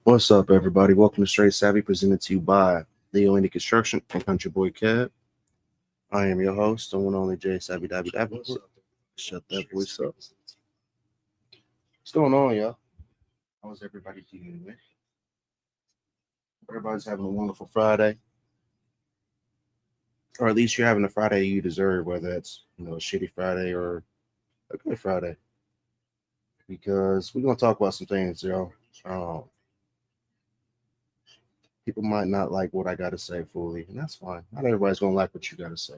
What's up, everybody? Welcome to Straight Savvy, presented to you by Leo Indie Construction and Country Boy Cab. I am your host, the one and only J Savvy Dabby Davenport. Shut that voice up. What's going on, y'all? How's everybody doing? Everybody's having a wonderful Friday, or at least you're having a Friday you deserve, whether it's a shitty Friday or a good Friday. Because we're gonna talk about some things, y'all. People might not like what I gotta say fully, and that's fine. Not everybody's gonna like what you gotta say,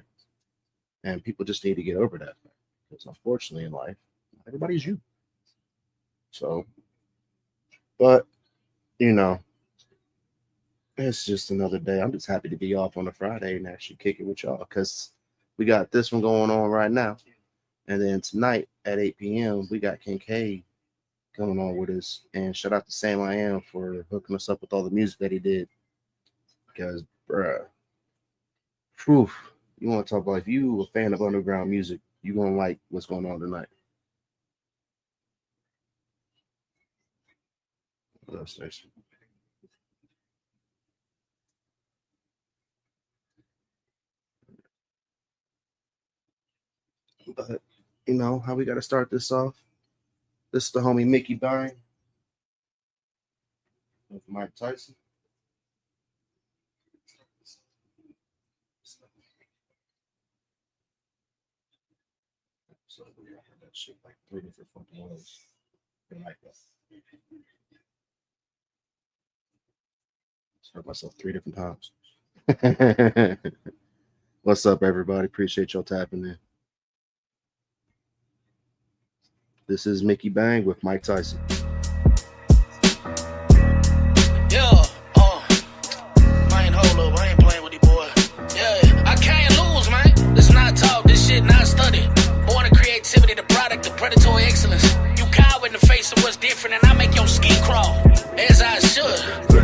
and people just need to get over that fact. Because unfortunately, in life, not everybody's you. So, but you know, it's just another day. I'm just happy to be off on a Friday and actually kick it with y'all because we got this one going on right now, and then tonight at 8 p.m. we got Kincaid coming on with us. And shout out to Sam I Am for hooking us up with all the music that he did. Because, bruh, proof. You want to talk about if you a fan of underground music, you gonna like what's going on tonight. What else, Stacey? But how we got to start this off. This is the homie Mickey Bang with Mike Tyson. So we heard that shit like three different fucking ways. They like that. I heard myself three different times. What's up, everybody? Appreciate y'all tapping in. This is Mickey Bang with Mike Tyson. Yeah, man, hold up, I ain't playing with these boys. Yeah, I can't lose, man. This not talk, this shit not studied. Born of creativity, the product of predatory excellence. You cower in the face of what's different, and I make your skin crawl, as I should.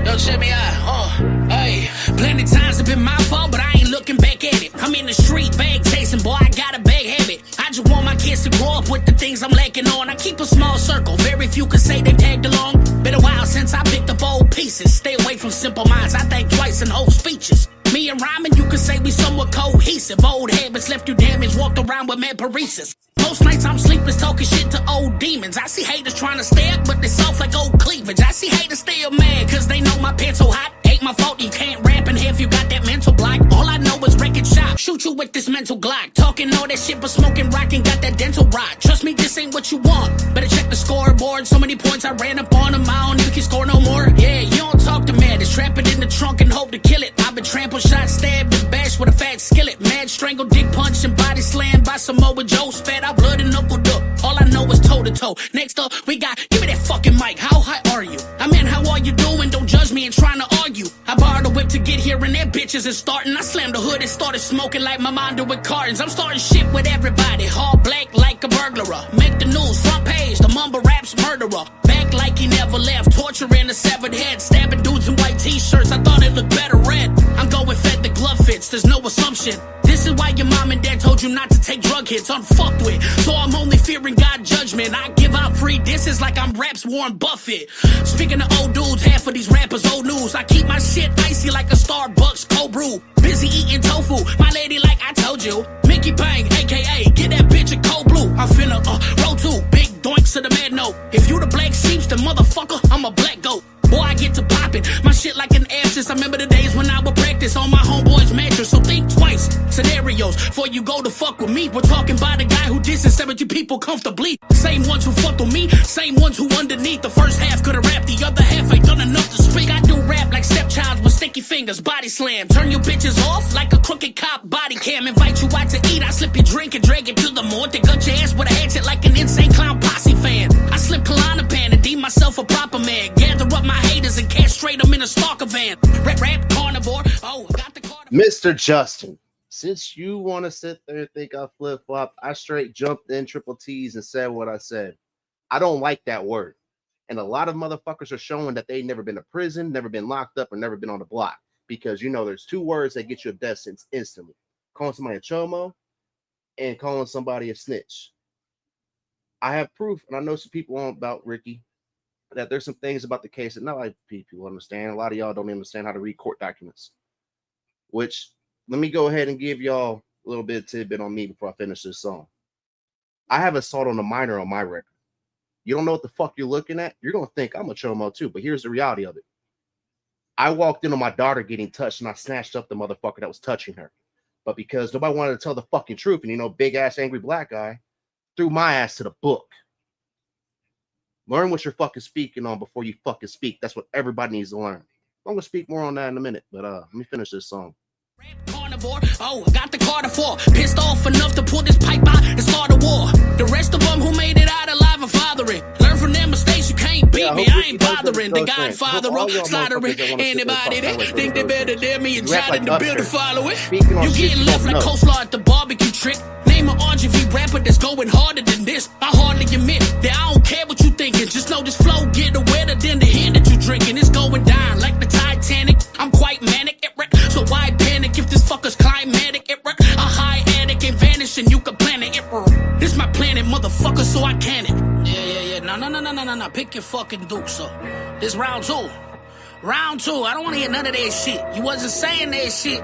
Yo, check me out, hey. Plenty times have been my fault, but I ain't looking back at it. I'm in the street, bag chasing, boy, I got a bad habit. I just want my kids to grow up with the things I'm lacking on. I keep a small circle, very few can say they tagged along. Been a while since I picked up old pieces. Stay away from simple minds, I think twice in whole speeches. Me and rhyming, you could say we somewhat cohesive. Old habits left you damaged, walked around with mad paresis. Most nights I'm sleepless, talking shit to old demons. I see haters trying to stab, but they soft like old cleavage. I see haters still mad, cause they know my pen so hot. Ain't my fault, you can't rap in here if you got that mental block. All I know is wreckage shop, shoot you with this mental Glock. Talking all that shit, but smoking rock and got that dental rot. Trust me, this ain't what you want. Better check the scoreboard, so many points I ran up on them. I don't even can score no more. Yeah, you don't talk to mad, it's trap it in the trunk and hope to kill it. I've been trampled, shot, stabbed, and bashed with a fat skillet. Mad strangled, dick punch, and body slammed by Samoa Joe. Spat out blood and knuckled up. All I know is toe to toe. Next up, we got, give me that fucking mic. How high are you? I mean, how are you doing? Don't judge me and trying to argue. I borrowed a whip to get here and that bitches is starting. I slammed the hood and started smoking like my mind with cartons. I'm starting shit with everybody. All black like a burglar. Make the news, front page, the mumble raps murderer. Back like he never left. Torturing a severed head. Stabbing dudes in white t-shirts. I thought it looked better red. I'm going fed, the glove fits. There's no assumption. This is why your mom and dad told you not to take drug hits. Unfucked with. So I'm only fearing God judgment. I give out free disses like I'm raps Warren Buffett. Speaking of old dudes, half of these rappers old news. I keep my shit icy like a Starbucks cold brew. Busy eating tofu. My lady like I told you. Mickey Bang, aka get that bitch a cold blue. I'm finna roll two big doinks to the mad note. If you the black sheeps, then motherfucker, I'm a black goat. Boy, I get to poppin', my shit like an abscess. I remember the days when I would practice on my homeboy's mattress. So think twice, scenarios, before you go to fuck with me. We're talking about the guy who disses 70 people comfortably. Same ones who fucked with me, same ones who underneath. The first half could've rapped, the other half ain't done enough to speak. I do rap like stepchilds with sticky fingers, body slam. Turn your bitches off like a crooked cop body cam. Invite you out to eat, I slip your drink and drag it to the morgue. Gut your ass with a hatchet like an insane clown posse fan. I slip Klonopin and deem myself a proper man. Gather up my haters and castrate them in a stalker van. Rap carnivore. Oh, got the carnivore. Mr. Justin, since you want to sit there and think I flip flop, I straight jumped in triple T's and said what I said. I don't like that word. And a lot of motherfuckers are showing that they've never been to prison, never been locked up, or never been on the block. Because there's two words that get you a death sentence instantly. Calling somebody a chomo and calling somebody a snitch. I have proof, and I know some people on about Ricky. that there's some things about the case that not like people understand. A lot of y'all don't understand how to read court documents. Which, let me go ahead and give y'all a little bit of tidbit on me before I finish this song. I have assault on a minor on my record. You don't know what the fuck you're looking at? You're going to think I'm a chomo too, but here's the reality of it. I walked in on my daughter getting touched, and I snatched up the motherfucker that was touching her. But because nobody wanted to tell the fucking truth, and you know, big ass angry black guy threw my ass to the book. Learn what you're fucking speaking on before you fucking speak. That's what everybody needs to learn. I'm gonna speak more on that in a minute, but let me finish this song. Carnivore, oh, I got the Carter 4. Pissed off enough to pull this pipe out and start a war. The rest of them who made it out alive are fathering. Learn from their mistakes, you can't beat me, I ain't bothering. The Godfather, slaughtering anybody that think they better than me and try to build a following. You getting left like coleslaw at the barbecue trick. Name an RGV rapper that's going harder than this. I hardly admit that I don't care what you thinking. Just know this flow get wetter than the hand that you drinking. It's going down like the Titanic. I'm quite manic at wreck, so why panic if this fucker's climatic at wreck? A high attic and vanish and you can plan it. This my planet, motherfucker, so I can it. Yeah. No. Pick your fucking duke, so. This round 2. Round 2, I don't want to hear none of that shit. You wasn't saying that shit.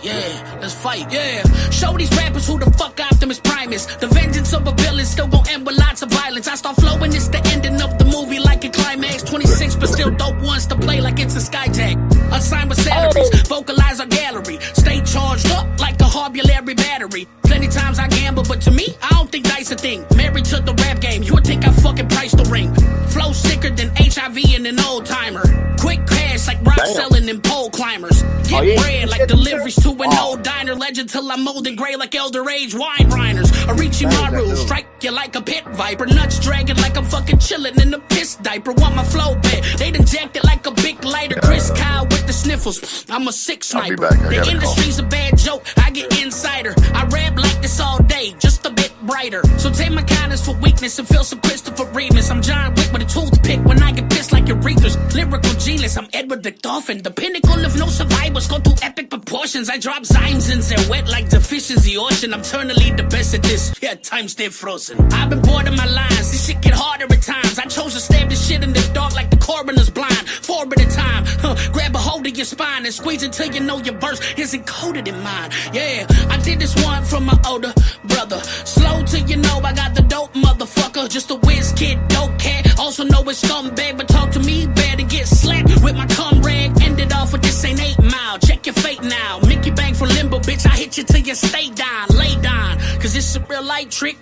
Yeah, let's fight, yeah. Show these rappers who the fuck Optimus Prime is. The vengeance of a villain still gon' end with lots of violence. I start flowing, it's the ending of the movie like a climax. 26, but still dope ones to play like it's a skyjack. Unsigned with salaries, vocalize our gallery. Stay charged up like a harbulary battery. Plenty times I gamble, but to me, I don't think dice a thing. Married to the rap game, you would think I fucking priced the ring. Flow sicker than HIV in an old timer. Quick crash like rock selling and pole climbers. Get bread like deliveries to an old diner. Legend till I'm old and gray like elder age wine grinders. Orochimaru, strike you like a pit viper. Nuts dragging like I'm fucking chilling in a piss diaper. Want my flow bad, they'd inject it like a big lighter. Chris Kyle with the sniffles, I'm a sick sniper. The industry's a bad joke, I get insider. I rap like this all day, just a bit brighter. So take my kindness for weakness and feel some Christopher Reeves. I'm John Wick with a toothpick when I get pissed like urethras. Lyrical genius, I'm Edward the Dolphin. The pinnacle of no survivors, go through epic proportions. I drop Zymesons and wet like deficiency ocean. I'm eternally the best at this, yeah, time stay frozen. I've been bored of my lines, this shit get harder at times. I chose to stab this shit in the dark like the coroner's blind. 4 at a time, grab a hold of your spine and squeeze it till you know your verse is encoded in mine. Yeah, I did this one from my older brother. Slow till you know I got the dope, motherfucker. Just a whiz kid, dope cat. Also know it's scumbag, but talk to me bad and get slapped with my cum rag. Ended off with this ain't 8 Mile. Check your fate now. Mickey Bang for limbo, bitch. I hit you till you stay down, lay down. Cause it's a real light trick.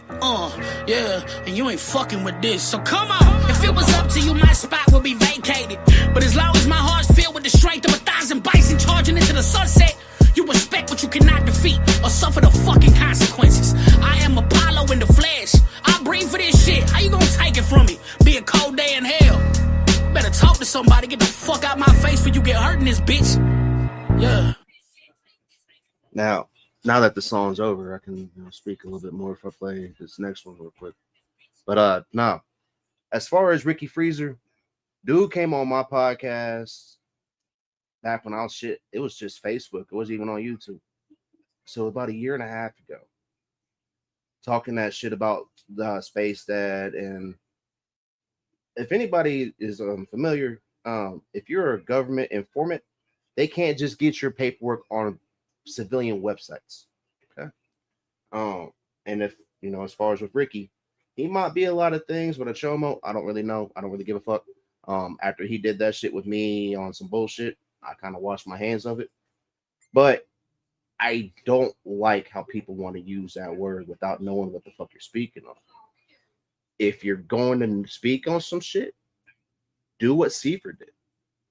Yeah, and you ain't fucking with this. So come on. If it was up to you, my spot would be vacated. But as long as my heart's filled with the strength of 1,000 bison charging into the sunset, you respect what you cannot defeat or suffer the fucking consequences. I am Apollo in the flesh. I breathe for this shit. How you gonna take it from me? Be a cold day in hell. Better talk to somebody. Get the fuck out my face before you get hurt in this bitch. Yeah. Now that the song's over, I can speak a little bit more if I play this next one real quick. But now, as far as Ricky Freezer, dude came on my podcast back when I was shit. It was just Facebook. It wasn't even on YouTube. So about a year and a half ago, talking that shit about the Space Dad. And if anybody is familiar, if you're a government informant, they can't just get your paperwork on civilian websites. Okay. And if as far as with Ricky, he might be a lot of things, but a chomo, I don't really know. I don't really give a fuck. After he did that shit with me on some bullshit, I kind of washed my hands of it. But I don't like how people want to use that word without knowing what the fuck you're speaking on. If you're going to speak on some shit, do what Seifert did.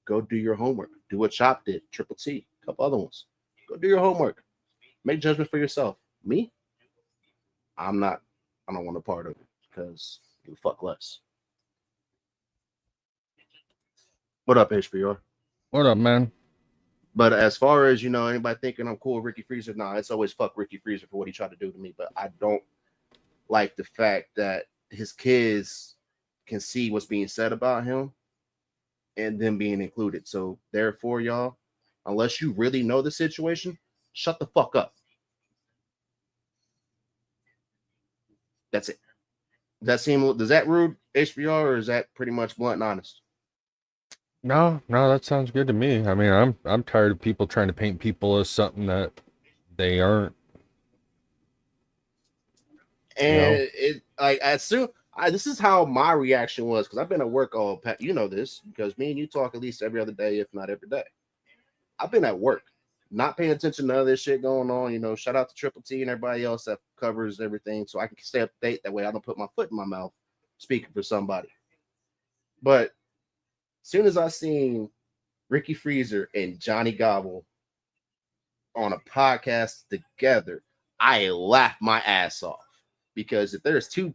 Go do your homework. Do what Chop did, Triple T, a couple other ones. Go do your homework. Make judgment for yourself. Me, I don't want a part of it because you fuck less. What up, HBR? What up, man? But as far as, anybody thinking I'm cool with Ricky Freezer, it's always fuck Ricky Freezer for what he tried to do to me. But I don't like the fact that his kids can see what's being said about him and them being included. So therefore, y'all, unless you really know the situation, shut the fuck up. That's it. Does that rude, HBR, or is that pretty much blunt and honest? No, that sounds good to me. I mean, I'm tired of people trying to paint people as something that they aren't. And it like as soon this is how my reaction was because I've been at work you know this because me and you talk at least every other day, if not every day. I've been at work, not paying attention to other shit going on. You know, shout out to Triple T and everybody else that covers everything, so I can stay up to date. That way, I don't put my foot in my mouth speaking for somebody. But as soon as I seen Ricky Freezer and Johnny Gobble on a podcast together, I laughed my ass off. Because if there's two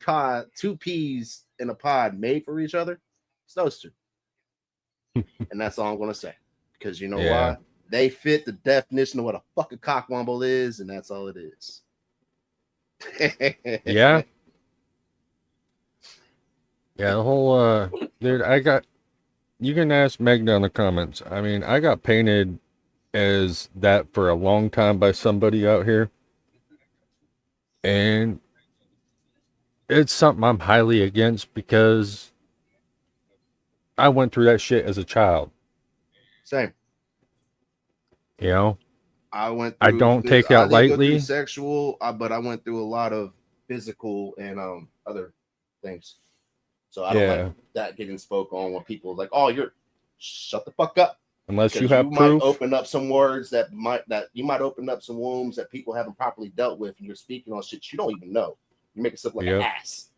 peas in a pod made for each other, it's those two. And that's all I'm gonna say. Because you know why? They fit the definition of what a fucking cockwomble is, and that's all it is. Yeah. Yeah, the whole dude, you can ask Meg down in the comments. I mean, I got painted as that for a long time by somebody out here. And it's something I'm highly against because I went through that shit as a child. Same. You know? I don't take it lightly. Go through sexual, but I went through a lot of physical and other things. So I don't like that getting spoke on when people are like, "Oh, shut the fuck up." Unless you have proof. Might open up some words that you might open up some wounds that people haven't properly dealt with, and you're speaking on shit you don't even know. You make yourself like an ass.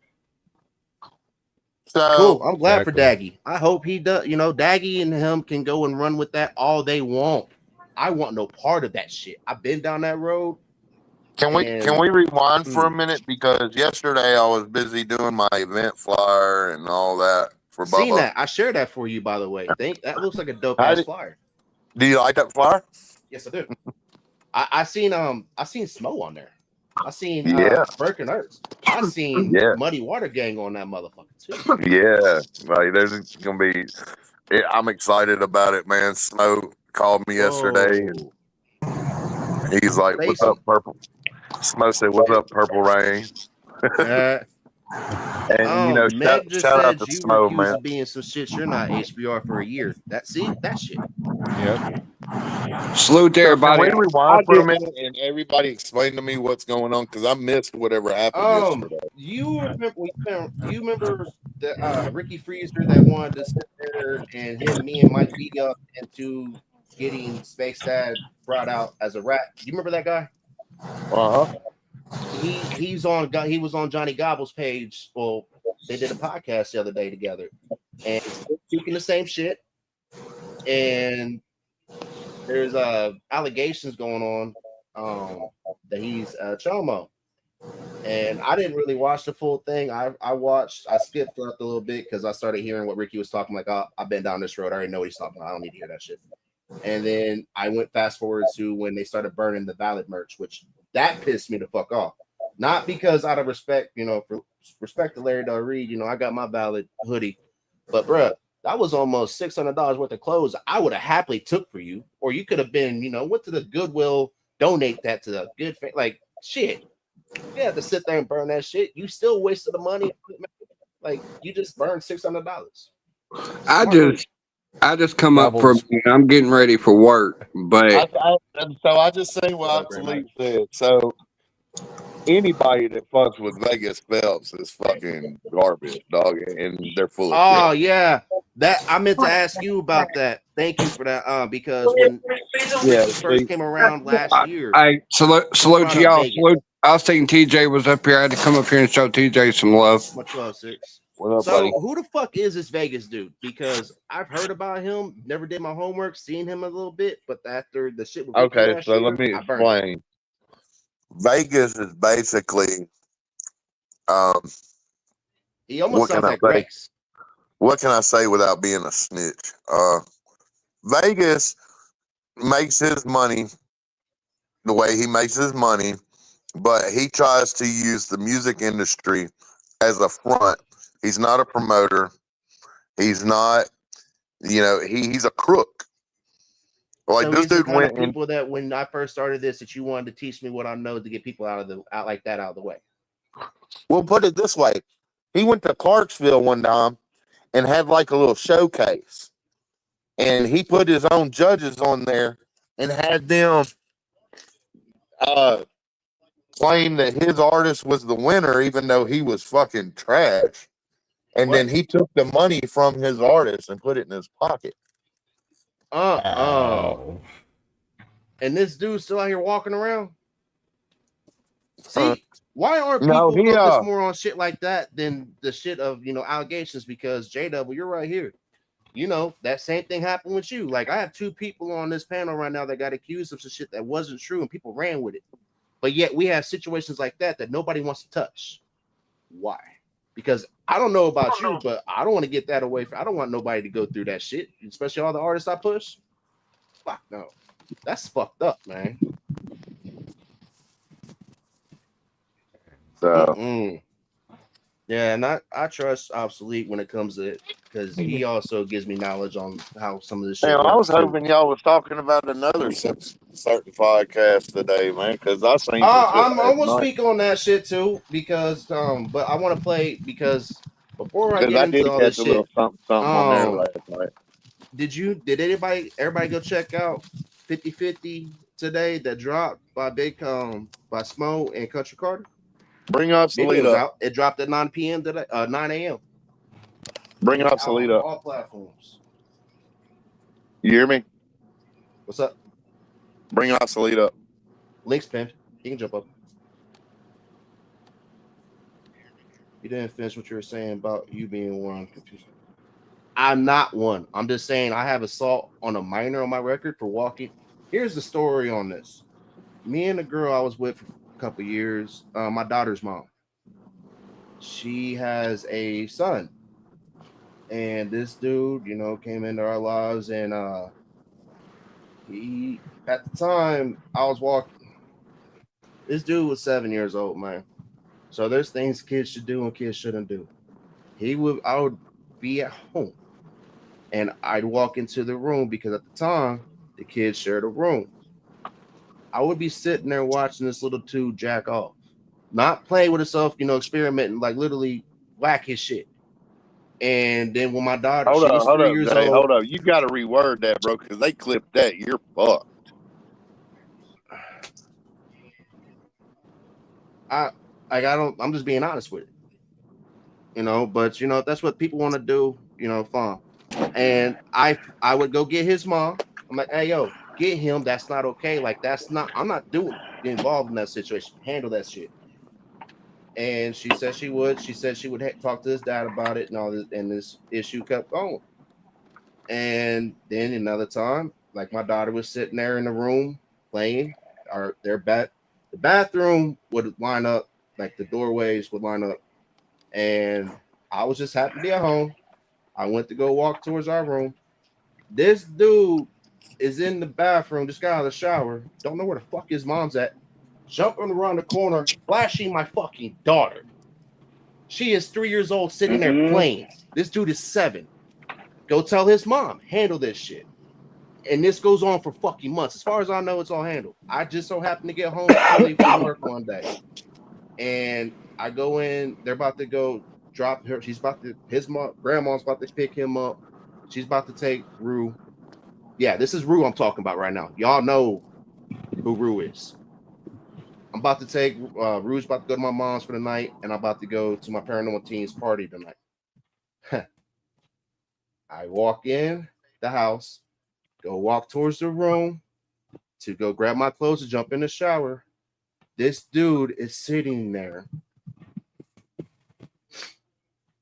So cool. I'm glad for Daggy. I hope he does. You know, Daggy and him can go and run with that all they want. I want no part of that shit. I've been down that road. Can we rewind for a minute? Because yesterday I was busy doing my event flyer and all that for Bubba. Seen that. I shared that for you, by the way. That looks like a dope ass flyer. Do you like that flyer? Yes, I do. I seen Smo on there. I seen Burke and Ertz. I seen Muddy Water Gang on that motherfucker too. Yeah, like there's gonna be. I'm excited about it, man. Smo called me yesterday, and he's like, "What's up, Purple?" Smo said, "What's up, Purple Rain?" And you know, shout out to Smo, man. Being some shit, you're not HBR for a year. That shit. Yep. Salute to everybody. Can we rewind for a minute and everybody explain to me what's going on? Because I missed whatever happened yesterday. You remember the Ricky Freezer that wanted to sit there and me and Mike beat up into getting Space Dad brought out as a rat? Do you remember that guy? He was on Johnny Gobble's page. Well, they did a podcast the other day together, and speaking the same shit. And there's allegations going on that he's Chomo. And I didn't really watch the full thing. I skipped up a little bit because I started hearing what Ricky was talking. Like, oh, I've been down this road. I already know what he's talking about. I don't need to hear that shit. And then I went fast forward to when they started burning the Valid merch, which that pissed me the fuck off. Not because out of respect, for respect to Larry Del Reed, I got my Valid hoodie. But bruh, that was almost $600 worth of clothes I would have happily took for you. Or you could have been, went to the Goodwill, donate that to the good like shit. You have to sit there and burn that shit. You still wasted the money. Like you just burned $600. I just come up from. I'm getting ready for work, but so I just say what Absolute said. So anybody that fucks with Vegas Phelps is fucking garbage, dog, and they're full of shit. Yeah, that I meant to ask you about that. Thank you for that. Because when it first came around last year, salute to y'all. Salute. I was thinking TJ was up here. I had to come up here and show TJ some love. Much love, Six. What up, so buddy? Who the fuck is this Vegas dude? Because I've heard about him, never did my homework, seen him a little bit, but after the shit with okay, so let me explain. Vegas is basically he almost sounds like Grace. What can I say without being a snitch? Vegas makes his money the way he makes his money, but he tries to use the music industry as a front. He's not a promoter. He's not, he's a crook. Like so this dude went in. People that when I first started this, that you wanted to teach me what I know to get people out like that out of the way. Well, put it this way: He went to Clarksville one time and had like a little showcase, and he put his own judges on there and had them uh, claim that his artist was the winner, even though he was fucking trash. And then What? he took the money from his artist and put it in his pocket. Oh. And this dude's still out here walking around. See, why aren't No, people he focused more on shit like that than the shit of allegations? Because JW, you're right here. That same thing happened with you. Like, I have two people on this panel right now that got accused of some shit that wasn't true, and people ran with it. But yet we have situations like that nobody wants to touch. Why? Because I don't know about you, but I don't want to get that away from. I don't want nobody to go through that shit, especially all the artists I push. Fuck no, that's fucked up, man. So Yeah, and I trust Obsolete when it comes to it, because he also gives me knowledge on how some of this shit now, I was works too. hoping y'all was talking about another certain podcast today, man, because I seen some shit I'm last gonna night. speak on that shit too, because but I want to play, because before I Because get I into did all catch this a shit, little something on there last night. did everybody go check out 50/50 today that dropped by by Smo and Country Carter? Bring Obsolete Video's up. out. It dropped at 9 p.m. today, 9 a.m. Bring Out Obsolete on up. all platforms. You hear me? What's up? Bring Obsolete up. Link's pinned. You can jump up. You didn't finish what you were saying about you being one. Confused. I'm not one. I'm just saying I have assault on a minor on my record for walking. Here's the story on this. Me and the girl I was with for a couple years, my daughter's mom. She has a son. And this dude, came into our lives, and he, at the time I was walking, this dude was 7 years old, man. So there's things kids should do and kids shouldn't do. I would be at home and I'd walk into the room, because at the time the kids shared a room. I would be sitting there watching this little dude jack off, not playing with himself, experimenting, like literally whack his shit. And then when my daughter, she was 3 years Jay. old. Hold up. You got to reword that, bro, because they clipped that. You're fucked. I'm just being honest with it, but if that's what people want to do, fine. And I would go get his mom. I'm like, hey, yo, get him. That's not okay. Like, I'm not involved in that situation. Handle that shit. And she said she would. She said she would talk to his dad about it and all this, and this issue kept going. And then another time, like, my daughter was sitting there in the room playing, or the bathroom would line up, like the doorways would line up. And I was just happy to be at home. I went to go walk towards our room. This dude is in the bathroom, just got out of the shower, don't know where the fuck his mom's at, jumping around the corner, flashing my fucking daughter. She is 3 years old, sitting there playing. This dude is 7. Go tell his mom, handle this shit. And this goes on for fucking months. As far as I know, it's all handled. I just so happen to get home early from work one day, and I go in. They're about to go drop her. Grandma's about to pick him up. She's about to take Rue. Yeah, this is Rue I'm talking about right now. Y'all know who Rue is. I'm about to take Rue's about to go to my mom's for the night, and I'm about to go to my paranormal teens party tonight. I walk in the house, go walk towards the room to go grab my clothes to jump in the shower. This dude is sitting there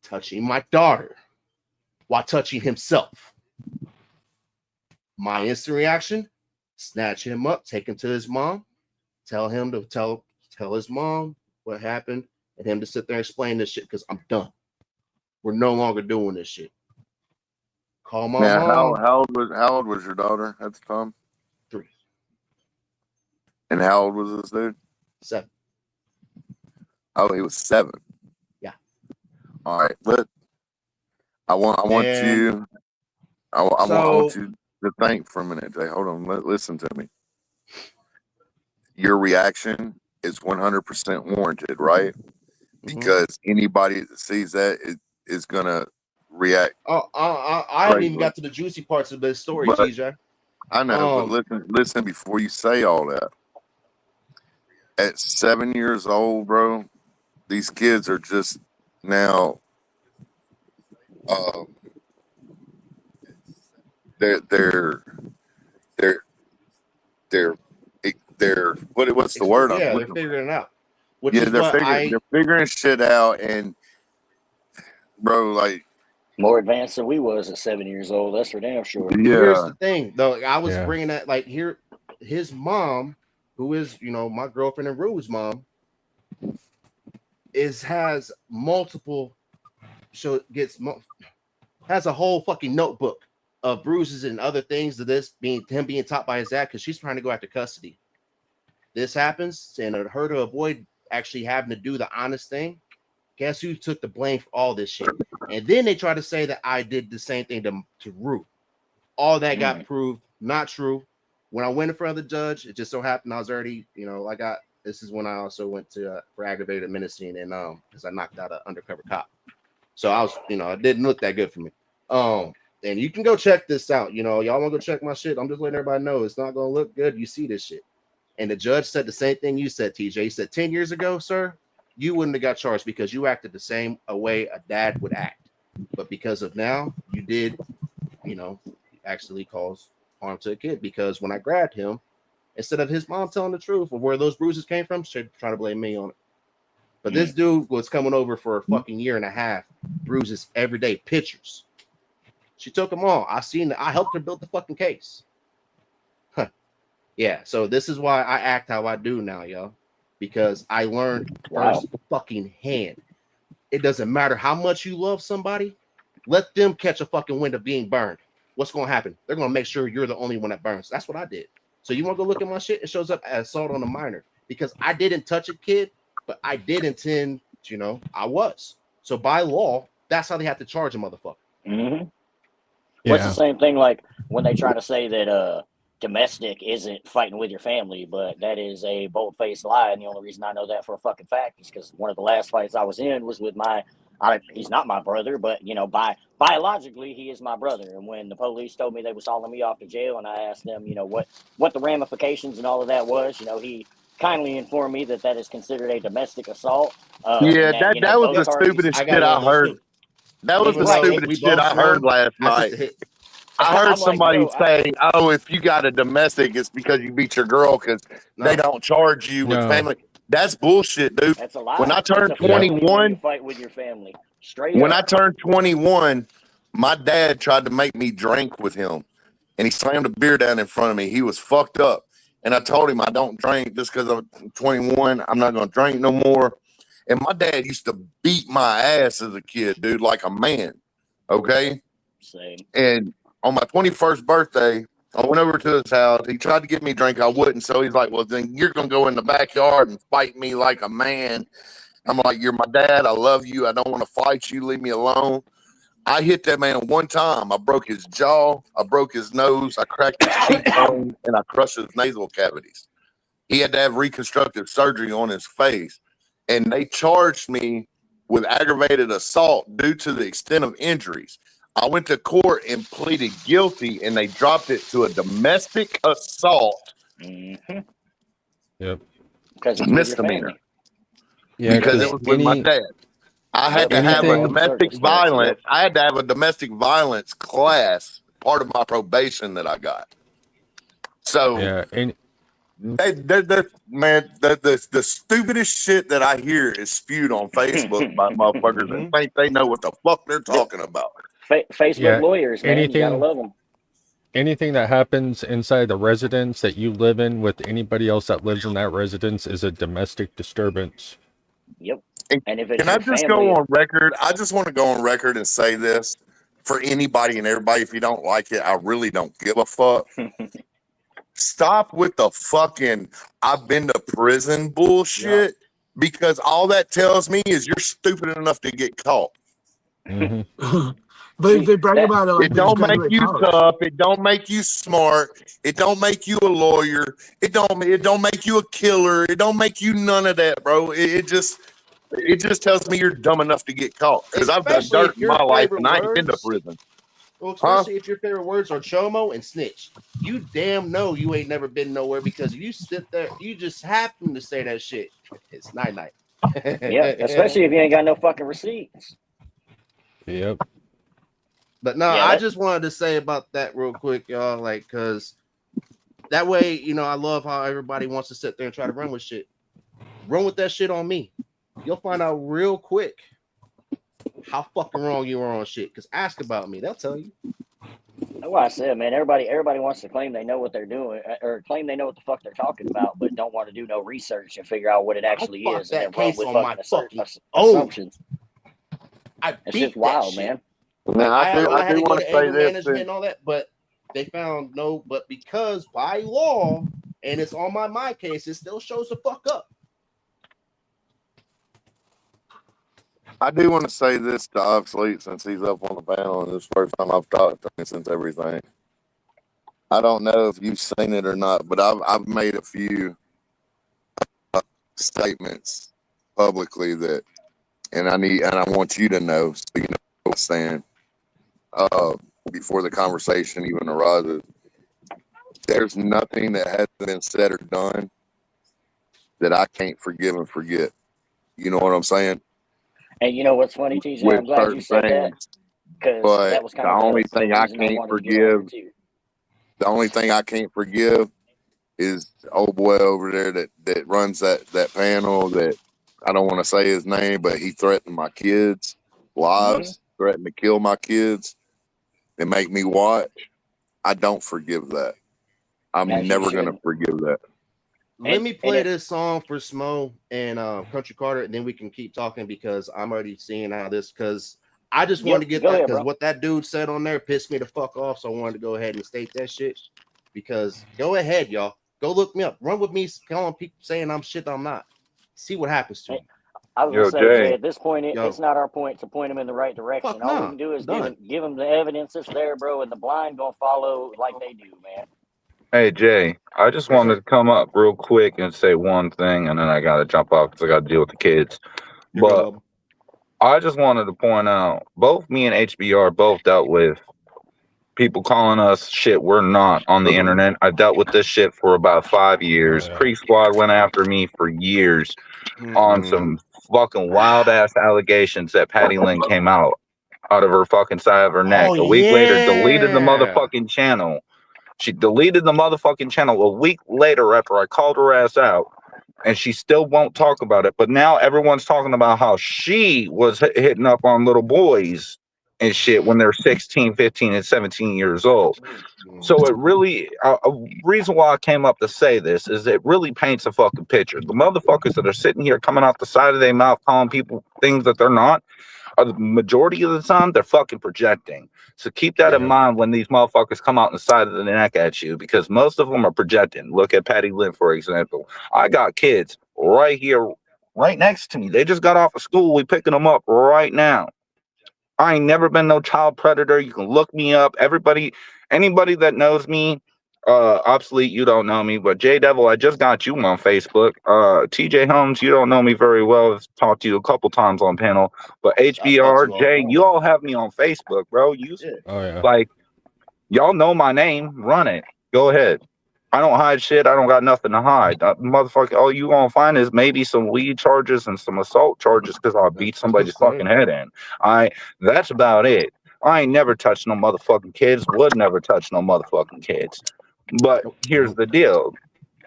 touching my daughter while touching himself. My instant reaction, snatch him up, take him to his mom, tell him to tell his mom what happened, and him to sit there and explain this shit, because I'm done. We're no longer doing this shit. Call my mom. How old was your daughter at the time? 3. And how old was this dude? 7. Oh, he was 7. Yeah. All right, but I want you to think for a minute, Jay. Hold on, listen to me. Your reaction is 100% warranted, right? because anybody that sees that is gonna react. Oh, I haven't even got to the juicy parts of this story, But TJ. I know, but listen before you say all that. At 7 years old, bro, these kids are just now. They're they're they're what's the word? Yeah, they're figuring it out. Which Yeah, is what they're figuring shit out, and bro, like more advanced than we was at 7 years old. That's for damn sure. Here's the thing, though. I was Yeah. bringing that like here. His mom, who is my girlfriend and Rue's mom, has multiple. Has a whole fucking notebook of bruises and other things of this being taught by his dad because she's trying to go after custody. This happens, and her to avoid actually having to do the honest thing. Guess who took the blame for all this shit? And then they try to say that I did the same thing to Rue. All that got proved not true. When I went in front of the judge, it just so happened I was already, this is when I also went to for aggravated menacing and because I knocked out an undercover cop. So I was, it didn't look that good for me. And you can go check this out. Y'all want to go check my shit. I'm just letting everybody know it's not gonna look good. You see this shit. And the judge said the same thing you said, TJ. He said 10 years ago, sir, you wouldn't have got charged because you acted the same way a dad would act. But because of now, you did, actually cause harm to a kid. Because when I grabbed him, instead of his mom telling the truth of where those bruises came from, she'd try to blame me on it. But this dude was coming over for a fucking year and a half, bruises every day, pictures. She took them all. I helped her build the fucking case. Huh. Yeah, so this is why I act how I do now, yo. Because I learned first fucking hand. It doesn't matter how much you love somebody, let them catch a fucking wind of being burned. What's going to happen? They're going to make sure you're the only one that burns. That's what I did. So you want to go look at my shit? It shows up as assault on a minor because I didn't touch a kid, but I did intend, I was. So by law, that's how they have to charge a motherfucker. Mm-hmm. Yeah. What's the same thing like when they try to say that domestic isn't fighting with your family, but that is a bold-faced lie. And the only reason I know that for a fucking fact is because one of the last fights I was in was with he's not my brother, but, biologically, he is my brother. And when the police told me they was hauling me off to jail and I asked them, what the ramifications and all of that was, he kindly informed me that is considered a domestic assault. That was the stupidest shit I heard. That was the stupidest shit I heard last night. I heard somebody say, "Oh, if you got a domestic, it's because you beat your girl because they don't charge you with family." That's bullshit, dude. That's a lie. When I turned 21, you fight with your family. Straight when up. I turned 21, my dad tried to make me drink with him, and he slammed a beer down in front of me. He was fucked up, and I told him I don't drink just because I'm 21. I'm not gonna drink no more. And my dad used to beat my ass as a kid, dude, like a man. Okay. Same. And on my 21st birthday, I went over to his house. He tried to get me a drink. I wouldn't. So he's like, well, then you're going to go in the backyard and fight me like a man. I'm like, you're my dad. I love you. I don't want to fight you. Leave me alone. I hit that man one time. I broke his jaw. I broke his nose. I cracked his cheekbone and I crushed his nasal cavities. He had to have reconstructive surgery on his face. And they charged me with aggravated assault due to the extent of injuries. I went to court and pleaded guilty, and they dropped it to a domestic assault. Mm-hmm. Yep. Because it's misdemeanor. Yeah, because it was with my dad. I had to have a domestic violence. I had to have a domestic violence class, part of my probation that I got. So yeah, and the stupidest shit that I hear is spewed on Facebook by motherfuckers and think they know what the fuck they're talking about. Facebook lawyers, man, you gotta love them. Anything that happens inside the residence that you live in with anybody else that lives in that residence is a domestic disturbance. Yep. And if it's Can I just go on record? I just want to go on record and say this for anybody and everybody. If you don't like it, I really don't give a fuck. Stop with the fucking I've been to prison bullshit, because all that tells me is you're stupid enough to get caught. Mm-hmm. But they brag about it. It don't make you tough. It don't make you smart. It don't make you a lawyer. It don't make you a killer. It don't make you none of that, bro. It just It just tells me you're dumb enough to get caught. Because I've done Especially dirt if in your my life favorite and I ain't been to words- prison. Well, especially if your favorite words are chomo and snitch. You damn know you ain't never been nowhere because you sit there, you just happen to say that shit. It's night. Yeah, especially if you ain't got no fucking receipts. Yep. But no, Yeah, I that- just wanted to say about that real quick, y'all. Like, because that way, you know, I love how everybody wants to sit there and try to run with shit. Run with that shit on me. You'll find out real quick how fucking wrong you are on shit. Because ask about me, they'll tell you. That's why I said, man, everybody wants to claim they know what they're doing or claim they know what the fuck they're talking about, but don't want to do no research and figure out what it actually I fought is and then that run case with on my fucking fucking assumptions. I That beat shit's that wild, shit. man. Now, I I had do to go want to to say anger this. management and all that, but they found no. But because by law, and it's on my case, it still shows the fuck up. I do want to say this to Obsolete since he's up on the panel and this is the first time I've talked to him since everything. I don't know if you've seen it or not, but I've made a few statements publicly that, and I want you to know, so you know what I'm saying. Before the conversation even arises, there's nothing that hasn't been said or done that I can't forgive and forget. You know what I'm saying? And you know what's funny, TJ? With I'm glad you said that because but that was the kind of only the thing I reason I can't wanted to get on here forgive, too. the only thing I can't forgive is the old boy over there that runs that panel that I don't want to say his name, but he threatened my kids' lives, threatened to kill my kids and make me watch. I don't forgive that. I'm As you never going to shouldn't. forgive that. Let me play this song for Smo and Country Carter, and then we can keep talking because I'm already seeing how this. Because I just wanted to get that because what that dude said on there pissed me the fuck off. So I wanted to go ahead and state that shit. Because go ahead, y'all, go look me up, run with me, calling people saying I'm shit I'm not. See what happens to me. I was gonna say, Jay, at this point, it's not our point to point them in the right direction. All we can do is give them the evidence that's there, bro, and the blind gonna follow like they do, man. Hey, Jay, I just wanted to come up real quick and say one thing, and then I got to jump off because I got to deal with the kids. But I just wanted to point out, both me and HBR both dealt with people calling us shit we're not on the internet. I dealt with this shit for about 5 years. Creek Squad went after me for years on some fucking wild-ass allegations that Patty Lynn came out of her fucking side of her neck. A week later, deleted the motherfucking channel. She deleted the motherfucking channel a week later after I called her ass out, and she still won't talk about it. But now everyone's talking about how she was hitting up on little boys and shit when they're 16, 15, and 17 years old. So it really, a reason why I came up to say this is it really paints a fucking picture. The motherfuckers that are sitting here coming out the side of their mouth calling people things that they're not, are the majority of the time they're fucking projecting. So keep that in mind when these motherfuckers come out on the side of the neck at you, because most of them are projecting. Look at Patty Lynn, for example. I got kids right here, right next to me. They just got off of school. We picking them up right now. I ain't never been no child predator. You can look me up. Anybody that knows me, Obsolete, you don't know me, but J Devil, I just got you on Facebook. TJ Holmes, you don't know me very well. I've talked to you a couple times on panel, but HBR, Jay, you all have me on Facebook, bro. Like, y'all know my name. Run it. Go ahead. I don't hide shit. I don't got nothing to hide. Motherfucker, all you gonna find is maybe some weed charges and some assault charges because I beat somebody's fucking head in. That's about it. I ain't never touched no motherfucking kids. Would never touch no motherfucking kids. But here's the deal.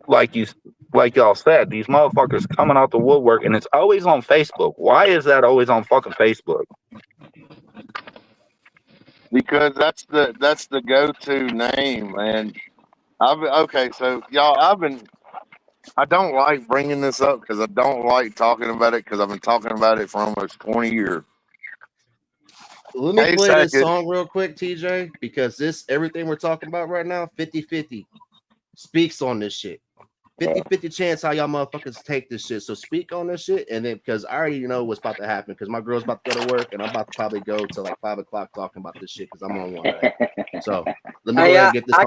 Like y'all said, these motherfuckers coming out the woodwork, and it's always on Facebook. Why is that always on fucking Facebook? Because that's the go-to name, man. So y'all, I don't like bringing this up because I don't like talking about it because I've been talking about it for almost 20 years. Let me play this song real quick, TJ, because everything we're talking about right now, 50-50 speaks on this shit. 50-50 chance how y'all motherfuckers take this shit. So speak on this shit, and then because I already know what's about to happen because my girl's about to go to work, and I'm about to probably go to like 5 o'clock talking about this shit because I'm on one right. So let me go ahead and get this. I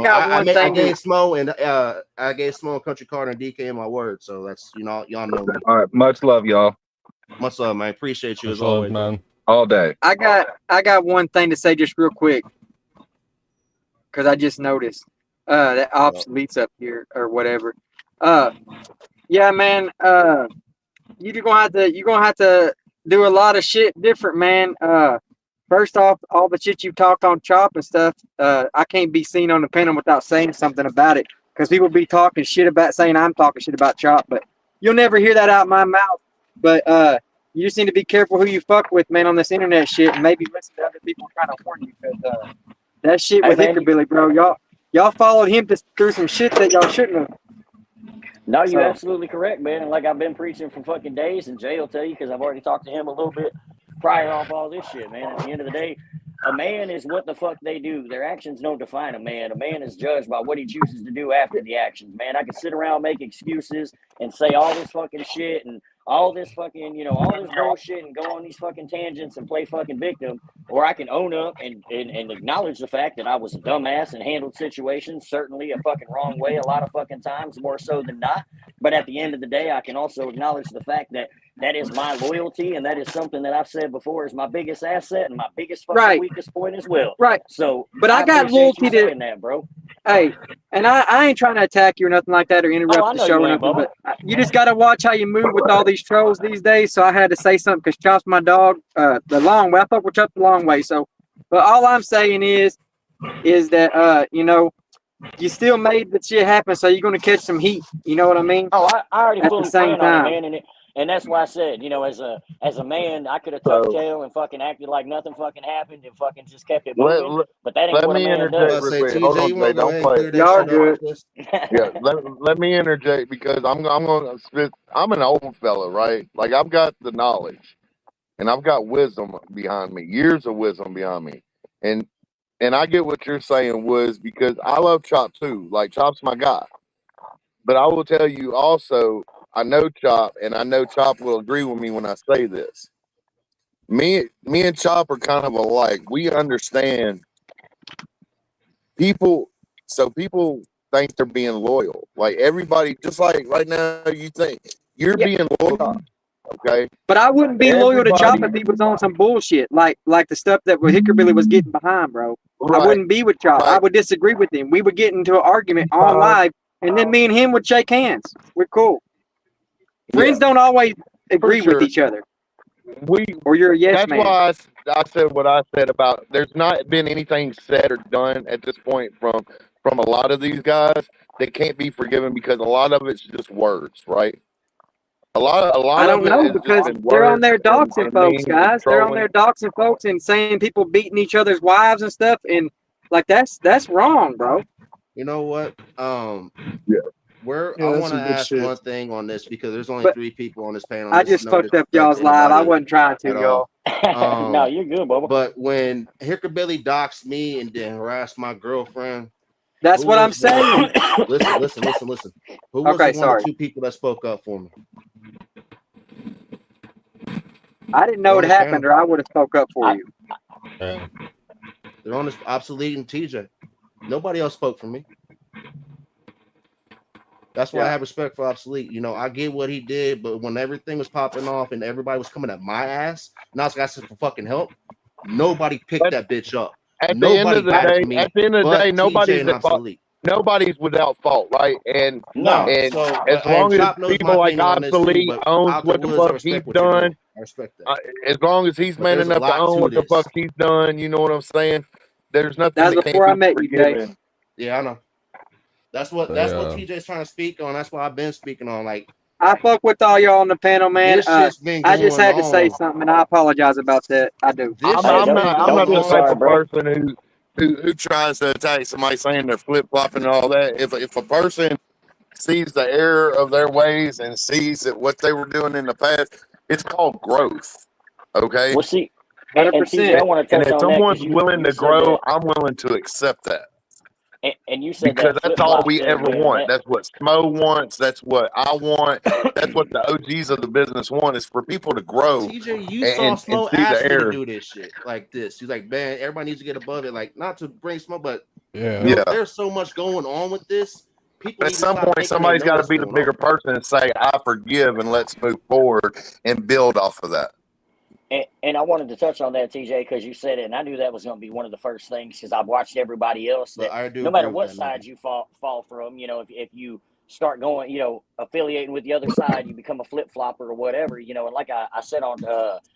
gave Smo and Country Carter and DK in my word. So that's y'all know me. All right, much love, y'all. Much love, man. Appreciate you Much as love, always, man. All day. I got one thing to say just real quick, because I just noticed that obsolete's up here or whatever. Yeah, man. You're gonna have to do a lot of shit different, man. First off, all the shit you talk on Chop and stuff, I can't be seen on the panel without saying something about it, because people be talking shit about saying I'm talking shit about Chop, but you'll never hear that out of my mouth. But you just need to be careful who you fuck with, man, on this internet shit, and maybe listen to other people trying to warn you, because that shit with Hickerbilly, bro, y'all followed him through some shit that y'all shouldn't have. No, you're absolutely correct, man. And like I've been preaching for fucking days, and Jay will tell you because I've already talked to him a little bit prior off all this shit, man. At the end of the day, a man is what the fuck they do. Their actions don't define a man. A man is judged by what he chooses to do after the actions, man. I can sit around, make excuses, and say all this fucking shit and all this fucking, all this bullshit and go on these fucking tangents and play fucking victim, or I can own up and acknowledge the fact that I was a dumbass and handled situations certainly a fucking wrong way a lot of fucking times, more so than not. But at the end of the day, I can also acknowledge the fact that that is my loyalty, and that is something that I've said before is my biggest asset and my biggest fucking weakest point as well. Right. So, but I got loyalty to saying that, bro. Hey, and I ain't trying to attack you or nothing like that or interrupt the show or nothing, but you just got to watch how you move with all these trolls these days. So I had to say something because Chop's my dog the long way. I fuck with Chop the long way. So, but all I'm saying is that, you still made the shit happen. So you're going to catch some heat. You know what I mean? Oh, I already at fully the same plan time. on it, man. And that's why I said, as a man, I could have tucked tail and fucking acted like nothing fucking happened and fucking just kept it moving. But that ain't what a man does. Hold on, Jay, don't play. Y'all good. Yeah, let me interject because I'm an old fella, right? Like I've got the knowledge and I've got wisdom behind me, years of wisdom behind me, and I get what you're saying, Woods, because I love Chop too. Like Chop's my guy, but I will tell you also, I know Chop, and I know Chop will agree with me when I say this. Me and Chop are kind of alike. We understand people, so people think they're being loyal. Like everybody, just like right now, you think you're being loyal, okay? But I wouldn't be loyal to Chop if he was on some bullshit, like the stuff that Hickerbilly was getting behind, bro. Right. I wouldn't be with Chop. I would disagree with him. We would get into an argument on live, and then me and him would shake hands. We're cool. Friends don't always agree with each other. Or you're a yes man. That's why I said what I said about there's not been anything said or done at this point from a lot of these guys that can't be forgiven because a lot of it's just words, right? A lot I don't of it know is because just they're on their words doxing folks, guys. They're on their doxing folks and saying people beating each other's wives and stuff, and like that's wrong, bro. You know what? Yeah. I want to ask one thing on this because there's only 3 people on this panel. I just fucked up y'all's live. I wasn't trying to, y'all. No, you're good, Bubba. But when Hickerbilly doxed me and then harassed my girlfriend, that's what I'm saying. Listen. Who was one of the 2 people that spoke up for me? I didn't know it happened, or I would have spoke up for you. They're on this obsolete and TJ. Nobody else spoke for me. That's why I have respect for obsolete. I get what he did, but when everything was popping off and everybody was coming at my ass, and I was asking for fucking help, nobody picked that bitch up. At the end of the day, nobody's without fault, right? And as long as people like obsolete owns what the fuck he's done, I respect that. As long as he's man enough to own what the fuck he's done, you know what I'm saying? There's nothing that before I met you, Jay. Yeah, I know. That's what TJ's trying to speak on. That's what I've been speaking on. Like, I fuck with all y'all on the panel, man. I just had to say something, and I apologize about that. I do. I'm not the type of person who tries to attack somebody saying they're flip flopping and all that. If a person sees the error of their ways and sees that what they were doing in the past, it's called growth. Okay. Well, see, 100%. And if someone's willing to grow, I'm willing to accept that. And you said because that's all we thing, ever man, want. That's what Smo wants. That's what I want. That's what the OGs of the business want, is for people to grow. TJ, you saw Smo ask me to do this shit like this. He's like, man, everybody needs to get above it. Like, not to bring Smo, but there's so much going on with this. people At need to some stop point, thinking they somebody's know got to what's be the going bigger on. person and say, "I forgive," and let's move forward and build off of that. And I wanted to touch on that, TJ, because you said it, and I knew that was going to be one of the first things because I've watched everybody else But that I do no matter agree with what that, side nigga. you fall from, if you start going, affiliating with the other side, you become a flip flopper or whatever, and like I said on,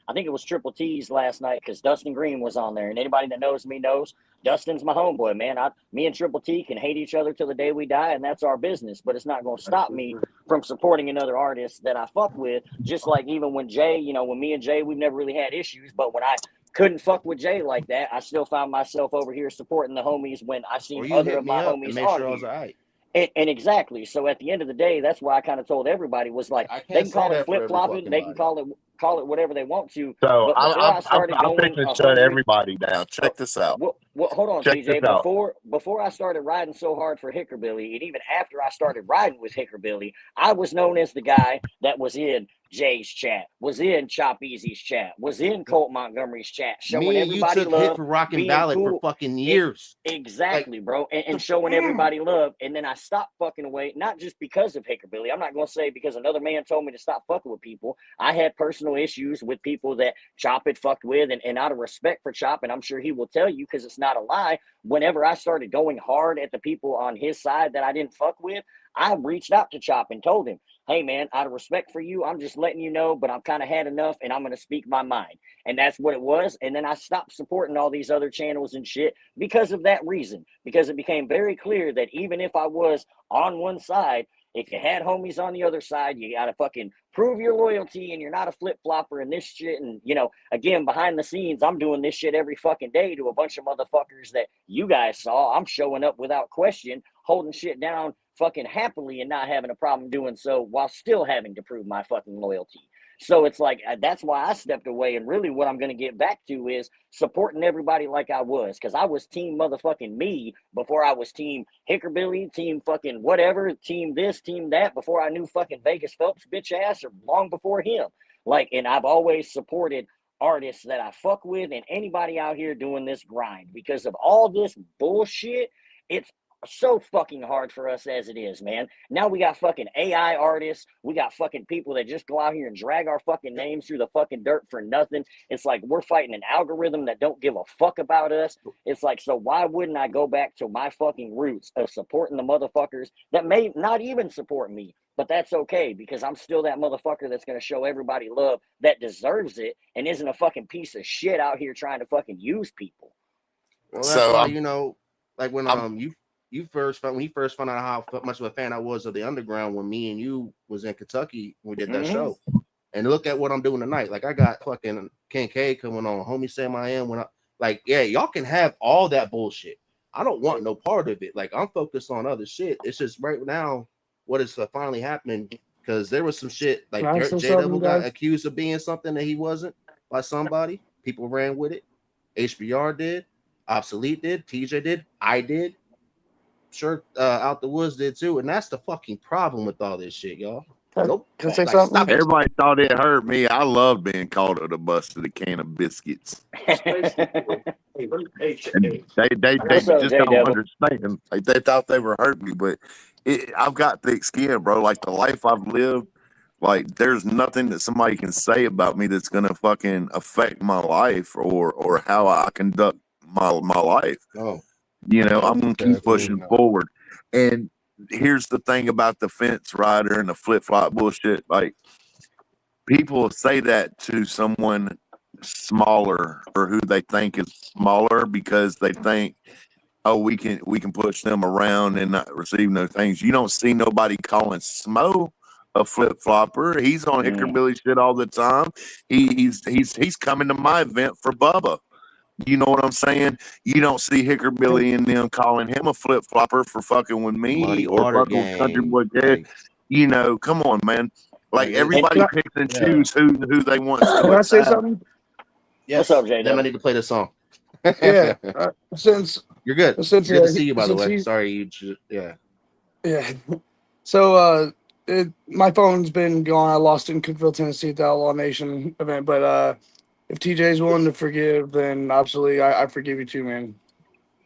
I think it was Triple T's last night because Dustin Green was on there, and anybody that knows me knows Dustin's my homeboy, man. Me and Triple T can hate each other till the day we die, and that's our business. But it's not going to stop me from supporting another artist that I fuck with. Just like even when Jay, when me and Jay, we've never really had issues, but when I couldn't fuck with Jay like that, I still found myself over here supporting the homies when I seen Or you other hit of me my up and homies make on sure I was here. all right. And exactly. So at the end of the day, that's why I kind of told everybody was like, I they can't can say call it that for flip every flopping, fucking they can body. call it whatever they want to. So But before I started I'm going fixing to shut 100, everybody down. Check this out. well, hold on, Check this TJ. out. Before I started riding so hard for Hickorbilly, and even after I started riding with Hickorbilly, I was known as the guy that was in Jay's chat, was in Chop Easy's chat, was in Colt Montgomery's chat, showing Me and you everybody took hit love, for rocking being ballad for cool. fucking years. Exactly, bro, and showing everybody love, and then I stopped fucking away, not just because of Hickorbilly. I'm not going to say because another man told me to stop fucking with people. I had personal issues with people that Chop had fucked with, and out of respect for Chop, and I'm sure he will tell you because it's not a lie, whenever I started going hard at the people on his side that I didn't fuck with, I reached out to Chop and told him, hey man, out of respect for you, I'm just letting you know, but I've kind of had enough and I'm going to speak my mind. And that's what it was. And then I stopped supporting all these other channels and shit because of that reason, because it became very clear that even if I was on one side, if you had homies on the other side, you got to fucking prove your loyalty and you're not a flip flopper and this shit. And, again, behind the scenes, I'm doing this shit every fucking day to a bunch of motherfuckers that you guys saw. I'm showing up without question, holding shit down fucking happily and not having a problem doing so while still having to prove my fucking loyalty. So it's like, that's why I stepped away. And really what I'm going to get back to is supporting everybody like I was. Because I was team motherfucking me before I was team Hickorbilly, team fucking whatever, team this, team that, before I knew fucking Vegas Phelps bitch ass, or long before him. And I've always supported artists that I fuck with and anybody out here doing this grind. Because of all this bullshit, it's so fucking hard for us as it is, man. Now we got fucking AI artists. We got fucking people that just go out here and drag our fucking names through the fucking dirt for nothing. It's like we're fighting an algorithm that don't give a fuck about us. It's like, so why wouldn't I go back to my fucking roots of supporting the motherfuckers that may not even support me? But that's okay because I'm still that motherfucker that's going to show everybody love that deserves it and isn't a fucking piece of shit out here trying to fucking use people. Well, that's why, like when you first found, when he first found out how much of a fan I was of the underground when me and you was in Kentucky when we did that show. And look at what I'm doing tonight. Like I got fucking Ken K coming on, homie Sam I am when y'all can have all that bullshit. I don't want no part of it. Like I'm focused on other shit. It's just right now what is finally happening because there was some shit like J-Double got accused of being something that he wasn't by somebody. People ran with it. HBR did. Obsolete did. TJ did. I did. Sure, Out the Woods did too, and that's the fucking problem with all this shit, y'all. Nope. Can I say something? Everybody thought it hurt me. I love being called to the bus to the can of biscuits. And they just don't understand. Like they thought they were hurting me, but I've got thick skin, bro. Like the life I've lived, like there's nothing that somebody can say about me that's gonna fucking affect my life or how I conduct my life. Oh. I'm gonna keep pushing forward. And here's the thing about the fence rider and the flip flop bullshit. Like people say that to someone smaller or who they think is smaller because they think, oh, we can push them around and not receive no things. You don't see nobody calling Smo a flip flopper. He's on Hickorbilly shit all the time. He's coming to my event for Bubba. You know what I'm saying? You don't see Hickorbilly and them calling him a flip flopper for fucking with me Muddy or Water fucking with Country Gang. Boy Dad. Come on, man. Like everybody picks and choose who they want. Can I say something? Yes. What's up, Jay? Then I need to play this song. Yeah. Since you're good. Since good to see you, by the way. Sorry, Yeah. So my phone's been gone. I lost it in Cookeville, Tennessee at the Outlaw Nation event. But if TJ's willing to forgive, then absolutely, I forgive you too, man.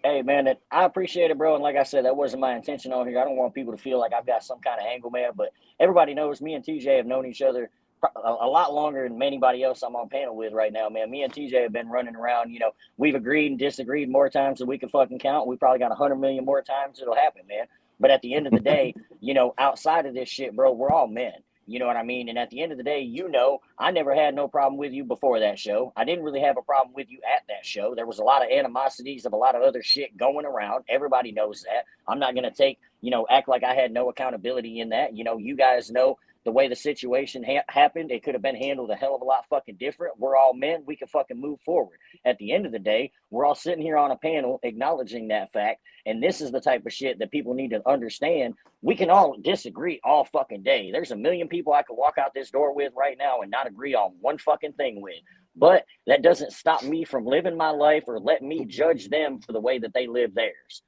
Hey man, I appreciate it, bro. And like I said, that wasn't my intention on here. I don't want people to feel like I've got some kind of angle, man. But everybody knows me and TJ have known each other a lot longer than anybody else I'm on panel with right now, man. Me and TJ have been running around. You know, we've agreed and disagreed more times than we can fucking count. We probably got 100 million more times it'll happen, man. But at the end of the day, you know, outside of this shit, bro, we're all men. You know what I mean? And at the end of the day, you know, I never had no problem with you before that show. I didn't really have a problem with you at that show. There was a lot of animosities of a lot of other shit going around. Everybody knows that. I'm not going to act like I had no accountability in that. You know, you guys know the way the situation happened. It could have been handled a hell of a lot fucking different. We're all men. We can fucking move forward. At the end of the day, we're all sitting here on a panel acknowledging that fact. And this is the type of shit that people need to understand. We can all disagree all fucking day. There's a million people I could walk out this door with right now and not agree on one fucking thing with. But that doesn't stop me from living my life or let me judge them for the way that they live theirs.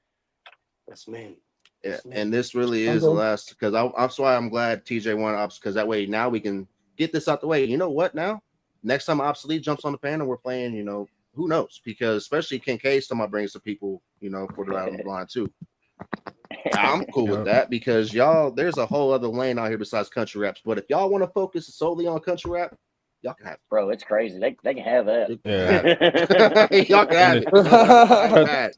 That's me. Yeah, and this really is the last, because that's why I'm glad TJ won Ops, because that way now we can get this out the way. You know what? Now, next time Obsolete jumps on the panel, we're playing, you know, who knows? Because especially Kincaid, somebody brings some people, you know, for the out line too. I'm cool with that, because y'all, there's a whole other lane out here besides country raps. But if y'all want to focus solely on country rap, y'all can have it. Bro, it's crazy. They can have that. Yeah. Y'all can have it.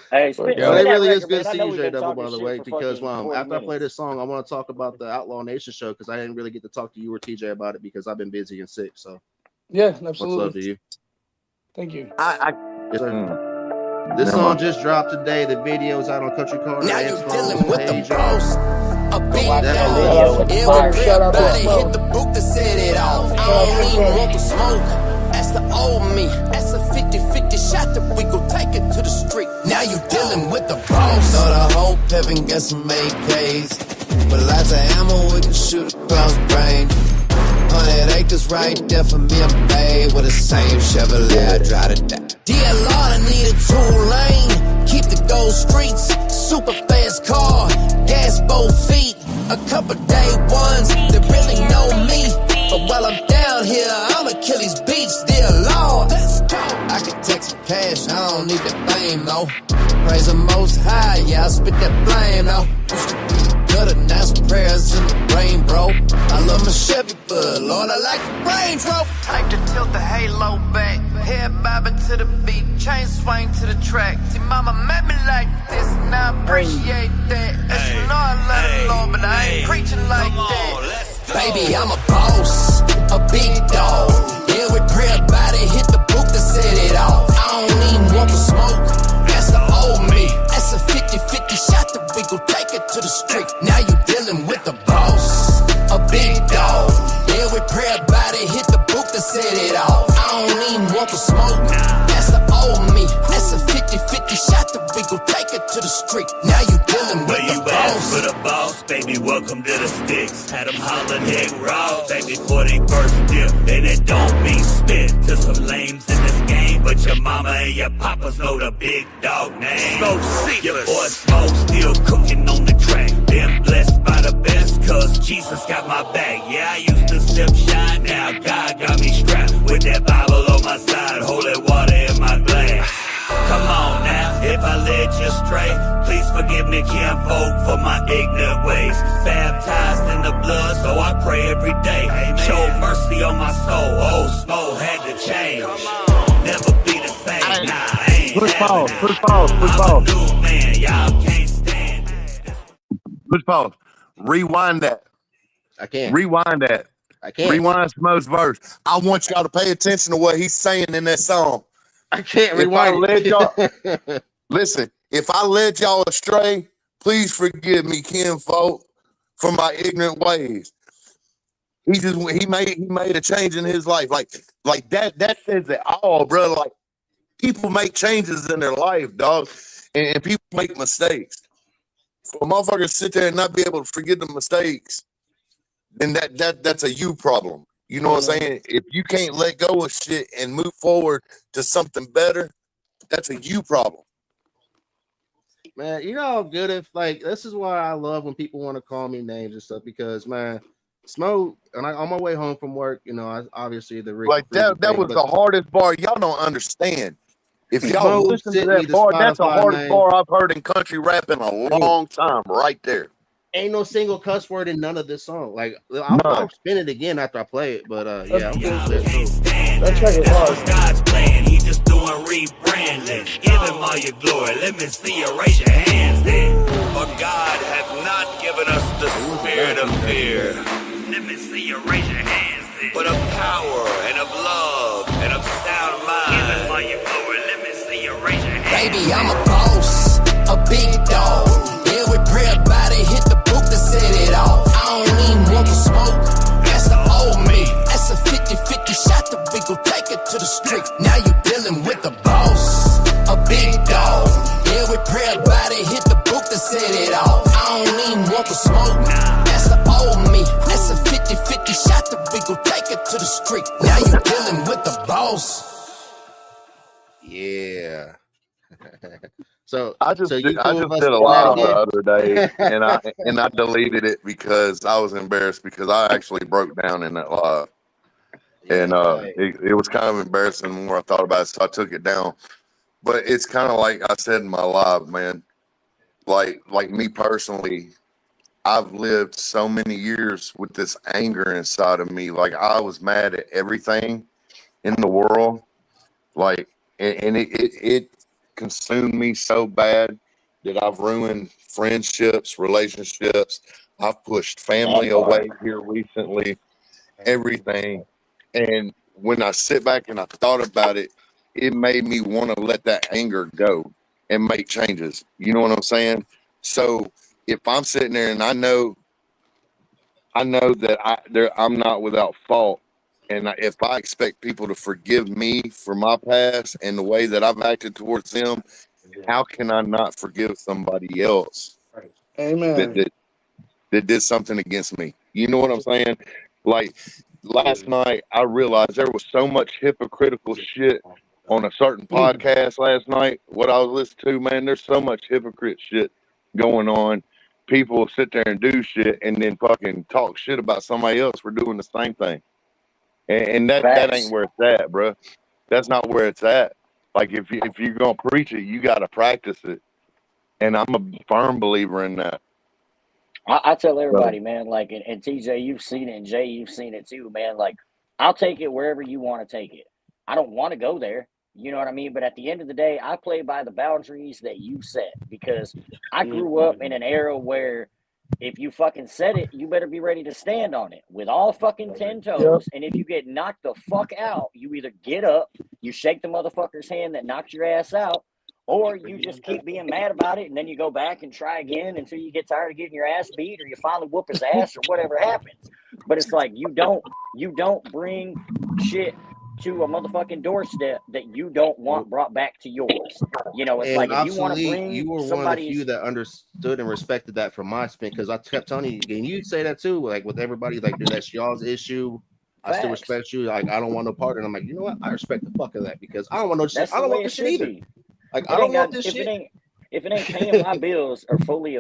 Hey, it really is good seeing you, Double, by the way, because after I play this song, I want to talk about the Outlaw Nation show, because I didn't really get to talk to you or TJ about it because I've been busy and sick. So yeah, absolutely. Much love to you. Thank you. Yes, sir. This song just dropped today. The video's out on Country Corner. Now you're dealing with the boss. A big dog. Shout out to Smoke. Hit the boot to set it off. I don't even want the smoke. That's the old me. That's a 50-50 shot that we gon' take it to the street. Now you dealing with the boss. Know the whole pep and get some AKs. But lots of ammo we can shoot across range. 100 acres right there for me and babe. With the same Chevrolet I drive today. DLR, I need a 2-lane. Keep the gold streets. Super fast car. Gas both feet. A couple day ones that really know me. But while I'm down here, I'm Achilles Beach, dear Lord. I can take some cash, I don't need that fame, though. Praise the Most High, yeah, I spit that flame, though. Used to be gutter, now some prayers in the rain, bro. I love my Chevy, but Lord, I like the Range Rover. Type to tilt the halo back. Head bobbing to the beat, chain swing to the track. See, mama made me like this, and I appreciate that. As you know, I love the Lord, but I ain't preaching like that. Baby, I'm a boss, a big dog. Yeah, we pray about it, hit the booth to set it off. I don't even want the smoke, that's the old me. That's a 50-50 shot that we gon' take it to the street. Now you dealing with the boss, a big dog. Yeah, we pray about it, hit the booth to set it off. I don't even want the smoke, that's the old me. That's a 50-50 shot that we gon' take it to the street. Now you dealing with the boss. For the boss, baby, welcome to the sticks. Had them hollering head raw, baby, for they first dip. And it don't mean spit to some lames in this game, but your mama and your papas know the big dog name. Your boy Smoke still cooking on the track. Been blessed by the best, cause Jesus got my back. Yeah, I used to sip shine, now God got me strapped. With that Bible on my side, holy water in my glass. Come on now, if I led you astray, please forgive me, kinfolk, for my ignorant ways. Baptized in the blood, so I pray every day. Show mercy on my soul, old Smoke had to change. Never be the same, nah, I ain't push pause. I'm a new man, y'all can't stand. Push pause. Rewind that. I can't. Rewind that. I can't. Rewind Smoke's verse. I want y'all to pay attention to what he's saying in that song. I can't rewind it. Listen, if I led y'all astray, please forgive me, kinfolk, for my ignorant ways. He made a change in his life. Like that says it all, bro. Like, people make changes in their life, dog, and people make mistakes. For a motherfucker to sit there and not be able to forget the mistakes, then that's a you problem. You know what I'm saying? If you can't let go of shit and move forward to something better, that's a you problem. Man, you know how good if, like, this is why I love when people want to call me names and stuff, because, man, Smoke, and on my way home from work, you know, obviously the like that was the hardest bar. Y'all don't understand. If y'all Mo listen to sent me that the bar, that's the Spotify, hardest man. bar I've heard in country rap in a long time, right there. Ain't no single cuss word in none of this song. Like I'll spin it again after I play it, but yeah, I'm gonna say it too. That track is hard. God's playing, he just doing rebranding. Give him all your glory. Let me see you raise your hands then. For God hath not given us the spirit of fear. Let me see you raise your hands then. But of power and of love and of sound mind. Give him all your glory. Let me see you raise your hands. Baby, I'm a boss, a big dog. Yeah, we pray about it, hit the book to set it off. I don't even want to smoke, that's the old me. That's a 50-50 shot that we gon' take it to the street. Now you dealing with the boss, a big dog. Yeah, we pray about it, hit the book to set it off. I don't even want to smoke, that's the old me. That's a 50-50 shot that we gon' take it to the street. Now you dealing with the boss. Yeah. So I just you did cool a with us doing that live the again? other day, and I deleted it because I was embarrassed because I actually broke down in that live, and it was kind of embarrassing the more I thought about it, so I took it down. But it's kind of like I said in my live, man. Like me personally, I've lived so many years with this anger inside of me. Like I was mad at everything in the world, like, and it consumed me so bad that I've ruined friendships, relationships. I've pushed family away here recently, everything. And when I sit back and I thought about it, it made me want to let that anger go and make changes. You know what I'm saying? So if I'm sitting there and I know that I'm not without fault, and if I expect people to forgive me for my past and the way that I've acted towards them, how can I not forgive somebody else Amen. that did something against me? You know what I'm saying? Like last night, I realized there was so much hypocritical shit on a certain podcast last night. What I was listening to, man, there's so much hypocrite shit going on. People sit there and do shit and then fucking talk shit about somebody else for doing the same thing. And that ain't where it's at, bro. That's not where it's at. Like if you're gonna preach it, you gotta practice it. And I'm a firm believer in that. I tell everybody, man, like, and TJ, you've seen it, and Jay, you've seen it too, man. Like, I'll take it wherever you want to take it. I don't want to go there. You know what I mean? But at the end of the day, I play by the boundaries that you set because I grew up in an era where if you fucking said it, you better be ready to stand on it with all fucking 10 toes. Yep. And if you get knocked the fuck out, you either get up, you shake the motherfucker's hand that knocked your ass out, or you just keep being mad about it and then you go back and try again until you get tired of getting your ass beat or you finally whoop his ass or whatever happens. But it's like you don't bring shit to a motherfucking doorstep that you don't want brought back to yours. You know, it's and like if you want to bring you were one of the few that understood and respected that from my spin because I kept telling you, and you say that too, like with everybody, like, dude, that's y'all's issue. I still respect you. Like, I don't want no part. And I'm like, you know what? I respect the fuck of that because I don't want no shit. I don't want this shit either. Like, I don't want this shit. If it ain't paying my bills or fully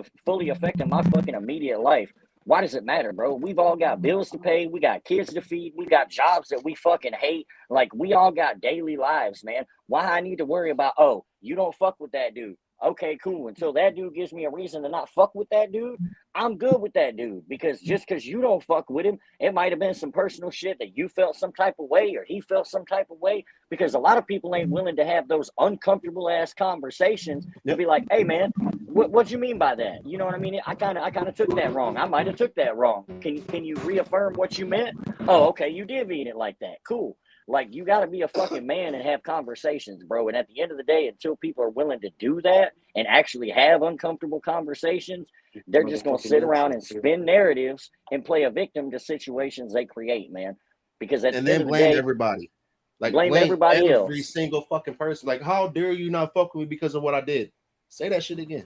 affecting my fucking immediate life, why does it matter, bro? We've all got bills to pay. We got kids to feed. We got jobs that we fucking hate. Like, we all got daily lives, man. Why I need to worry about, oh, you don't fuck with that dude. Okay, cool. Until that dude gives me a reason to not fuck with that dude, I'm good with that dude. Because just because you don't fuck with him, it might have been some personal shit that you felt some type of way or he felt some type of way. Because a lot of people ain't willing to have those uncomfortable ass conversations to be like, hey, man, what you mean by that? You know what I mean? I kind of took that wrong. I might have took that wrong. Can you reaffirm what you meant? Oh, okay, you did mean it like that. Cool. Like, you got to be a fucking man and have conversations, bro. And at the end of the day, until people are willing to do that and actually have uncomfortable conversations, they're just going to sit around and spin narratives and play a victim to situations they create, man. Because at the end of the day, everybody. Like, blame everybody else. Every single fucking person. Like, how dare you not fuck with me because of what I did? Say that shit again.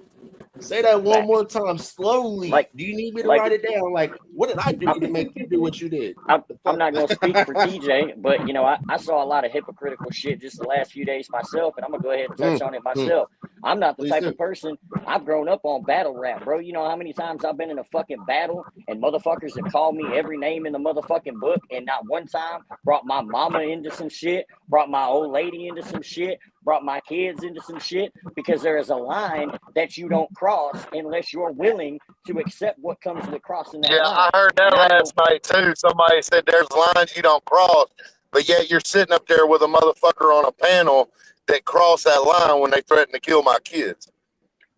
Say that one more time slowly. Like, do you need me to write it down? Like, what did I do to make you do what you did? I'm not going to speak for TJ, but, you know, I saw a lot of hypocritical shit just the last few days myself, and I'm going to go ahead and touch on it myself. I'm not the Please type do. of person. I've grown up on battle rap, bro. You know how many times I've been in a fucking battle and motherfuckers have called me every name in the motherfucking book, and not one time brought my mama into some shit, brought my old lady into some shit, brought my kids into some shit, because there is a line that you don't cross unless you're willing to accept what comes with crossing that Yeah, line. I heard that And I last night too. Somebody said there's lines you don't cross, but yet you're sitting up there with a motherfucker on a panel that crossed that line when they threatened to kill my kids.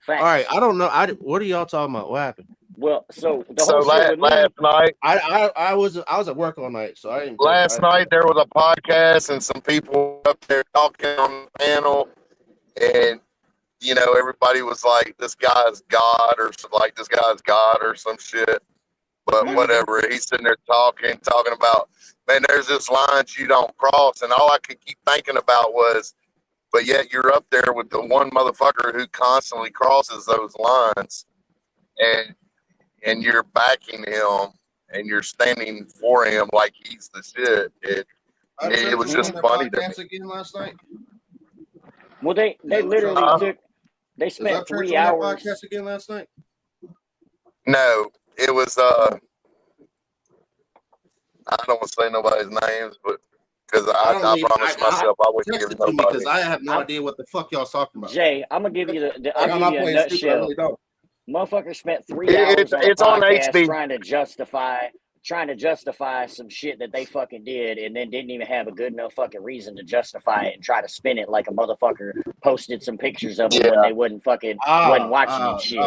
Facts. All right, I don't know. What are y'all talking about? What happened? Well, so the whole shit with last me, night, I was at work all night, so I didn't. last night there was a podcast and some people up there talking on the panel, and you know everybody was like, "This guy's God," or like, "This guy's God," or some shit. But whatever, he's sitting there talking about, man, there's this lines you don't cross, and all I could keep thinking about was, but yet you're up there with the one motherfucker who constantly crosses those lines, and you're backing him, and you're standing for him like he's the shit. It was just funny to me. Again last night. Well, they literally they spent 3 hours. Podcast again last night. No, it was I don't want to say nobody's names, but because I promised myself I wouldn't give nobody. Because I have no idea what the fuck y'all talking about. Jay, I'm gonna give you I'll give you a nutshell. Motherfucker spent 3 hours it's on a on podcast HB. trying to justify some shit that they fucking did, and then didn't even have a good enough fucking reason to justify it, and try to spin it like a motherfucker posted some pictures of them when they wasn't watching and shit.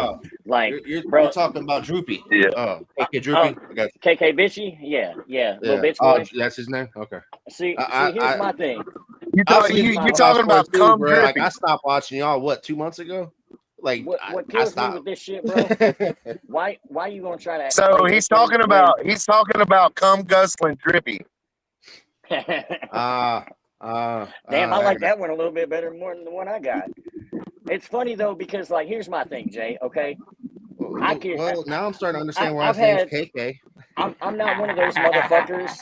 Like, you're talking about Droopy. Yeah. KK Droopy. KK Bitchy. Yeah. Little bitch boy. That's his name. Okay. See, here's my thing. You talking about cum bro? Drippy. Like, I stopped watching y'all 2 months ago. Like, what kills me with this shit, bro? why you gonna try to? So he's talking about cum guzzling Drippy. Damn, I like that one a little bit better more than the one I got. It's funny though, because like, here's my thing, Jay. Okay, now I'm starting to understand why his name's KK. I'm not one of those motherfuckers.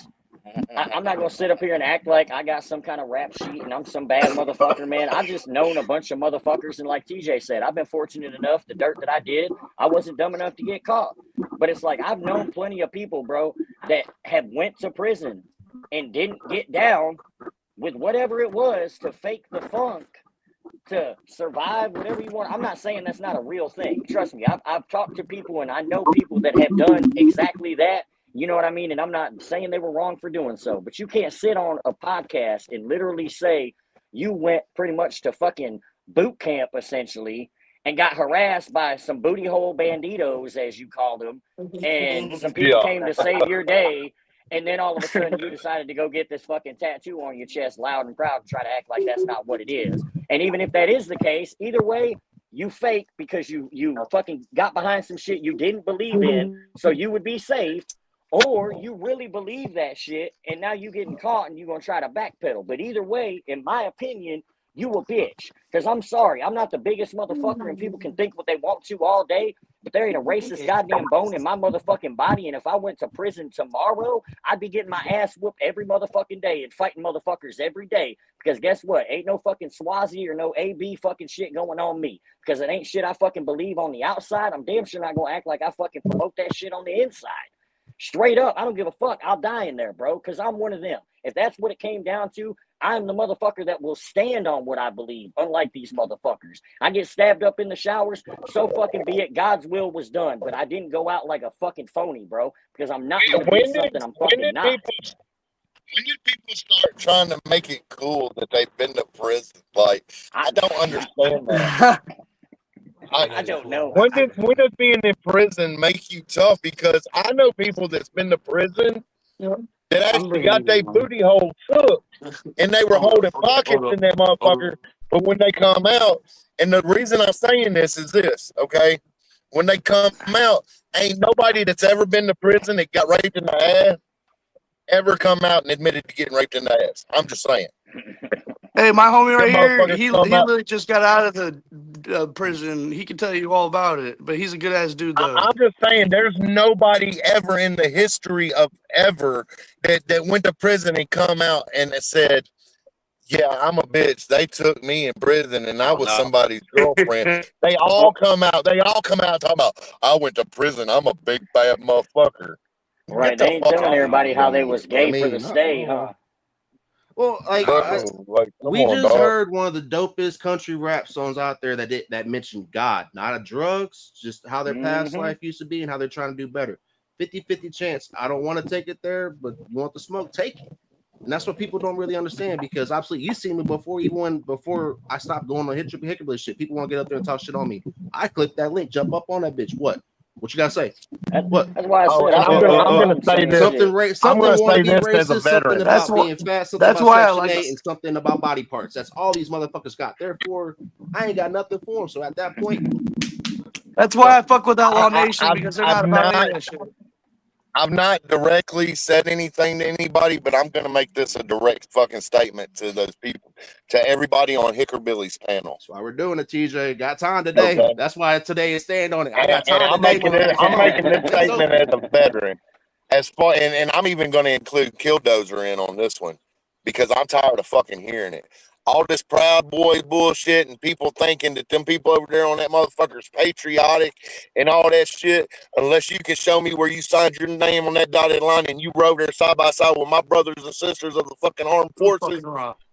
I'm not gonna sit up here and act like I got some kind of rap sheet and I'm some bad motherfucker, man. I've just known a bunch of motherfuckers, and like TJ said, I've been fortunate enough. The dirt that I did, I wasn't dumb enough to get caught. But it's like, I've known plenty of people, bro, that have went to prison and didn't get down with whatever it was to fake the funk, to survive, whatever you want. I'm not saying that's not a real thing. Trust me, I've talked to people, and I know people that have done exactly that. You know what I mean? And I'm not saying they were wrong for doing so, but you can't sit on a podcast and literally say you went pretty much to fucking boot camp, essentially, and got harassed by some booty hole banditos, as you called them, and some people came to save your day, and then all of a sudden you decided to go get this fucking tattoo on your chest loud and proud and try to act like that's not what it is. And even if that is the case, either way, you fake, because you fucking got behind some shit you didn't believe in, so you would be safe. Or you really believe that shit, and now you getting caught and you're going to try to backpedal. But either way, in my opinion, you a bitch. Because I'm sorry, I'm not the biggest motherfucker, and people can think what they want to all day, but there ain't a racist goddamn bone in my motherfucking body. And if I went to prison tomorrow, I'd be getting my ass whooped every motherfucking day and fighting motherfuckers every day. Because guess what? Ain't no fucking Swazi or no AB fucking shit going on me. Because it ain't shit I fucking believe on the outside. I'm damn sure not going to act like I fucking promote that shit on the inside. Straight up, I don't give a fuck. I'll die in there, bro, because I'm one of them. If that's what it came down to, I'm the motherfucker that will stand on what I believe, unlike these motherfuckers. I get stabbed up in the showers, so fucking be it. God's will was done, but I didn't go out like a fucking phony, bro, because I'm not going to be something I'm fucking not. When did people start trying to make it cool that they've been to prison? Like, I don't understand that. I don't know. When does being in prison make you tough? Because I know people that's been to prison that actually got their booty hole shook, and they were holding pockets in that motherfucker. But when they come out, and the reason I'm saying this is this, okay? When they come out, ain't nobody that's ever been to prison that got raped in the ass ever come out and admitted to getting raped in the ass. I'm just saying. Hey, my homie right here, he literally just got out of the prison. He can tell you all about it, but he's a good ass dude, though. I'm just saying, there's nobody ever in the history of ever that went to prison and come out and said, Yeah, I'm a bitch. They took me in prison, and I was somebody's girlfriend. They all come out. They all come out talking about I went to prison. I'm a big bad motherfucker. Right? They ain't telling everybody how they was gay I for the mean, stay, huh? Well, like we on, just dog. heard one of the dopest country rap songs out there that mentioned God, not a drugs, just how their past life used to be and how they're trying to do better. 50-50 chance. I don't want to take it there, but you want the smoke, take it. And that's what people don't really understand because obviously you see me before I stopped going on Hickory shit. People want to get up there and talk shit on me. I click that link, jump up on that bitch. What you gotta say? What? That's why I said and I'm gonna say this. Something want to be this as a racist, something veteran. about being fat, something about Section 8, and something about body parts. That's all these motherfuckers got. Therefore, I ain't got nothing for them. So at that point, that's why I fuck with Outlaw Nation because they're not about any of that shit. I've not directly said anything to anybody, but I'm going to make this a direct fucking statement to those people, to everybody on Hickorbilly's panel. That's why we're doing it, TJ. Got time today. Okay. That's why today is stand on it. I got time and today. I'm making this statement as a veteran. As far and I'm even going to include Killdozer in on this one because I'm tired of fucking hearing it. All this Proud Boys bullshit and people thinking that them people over there on that motherfucker's patriotic and all that shit, unless you can show me where you signed your name on that dotted line and you rode there side by side with my brothers and sisters of the fucking armed forces.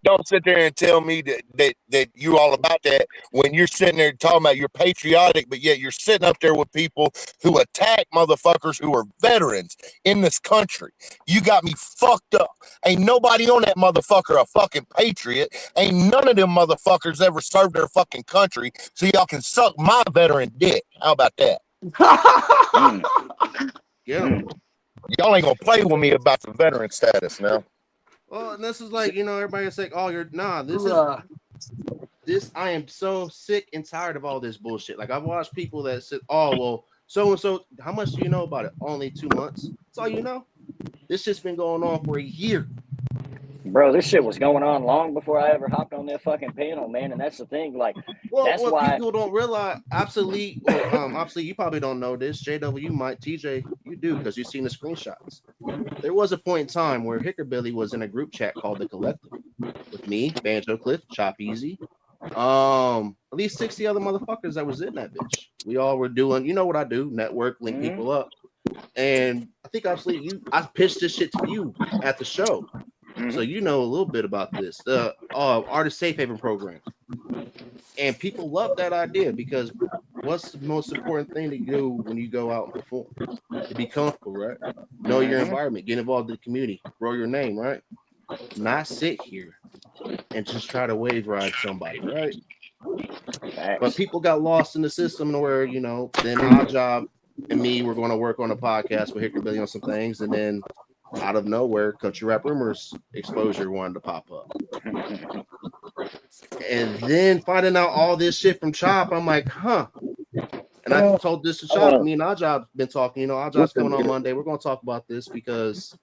Don't sit there and tell me that you all about that when you're sitting there talking about you're patriotic, but yet you're sitting up there with people who attack motherfuckers who are veterans in this country. You got me fucked up. Ain't nobody on that motherfucker a fucking patriot. Ain't none of them motherfuckers ever served their fucking country, so y'all can suck my veteran dick. How about that? Yeah. Y'all ain't gonna play with me about the veteran status now. Well, and this is like, everybody's like, oh, this I am so sick and tired of all this bullshit. Like I've watched people that said, oh, well, so and so, how much do you know about it? Only 2 months. That's all you know. This shit's been going on for a year. Bro, this shit was going on long before I ever hopped on that fucking panel, man. And that's the thing, like, that's what why people don't realize. Obviously, you probably don't know this. JW, you might. TJ, you do because you've seen the screenshots. There was a point in time where Hickorbilly was in a group chat called The Collective with me, Banjo Cliff, Chop Easy, at least 60 other motherfuckers that was in that bitch. We all were doing, you know what I do, network, link people up. And I think obviously I pitched this shit to you at the show. So you know a little bit about this, the artist safe haven program, and people love that idea because what's the most important thing to do when you go out and perform? To be comfortable, right? Know your environment, get involved in the community, grow your name, right? Not sit here and just try to wave ride somebody, right? But people got lost in the system where then our job and me we're going to work on a podcast with Hickorbilly on some things, and then out of nowhere, Country Rap Rumors exposure wanted to pop up. And then finding out all this shit from Chop, I'm like, huh. And I told this to Chop. Me and Ajab's been talking. Ajab's coming on Monday. We're going to talk about this because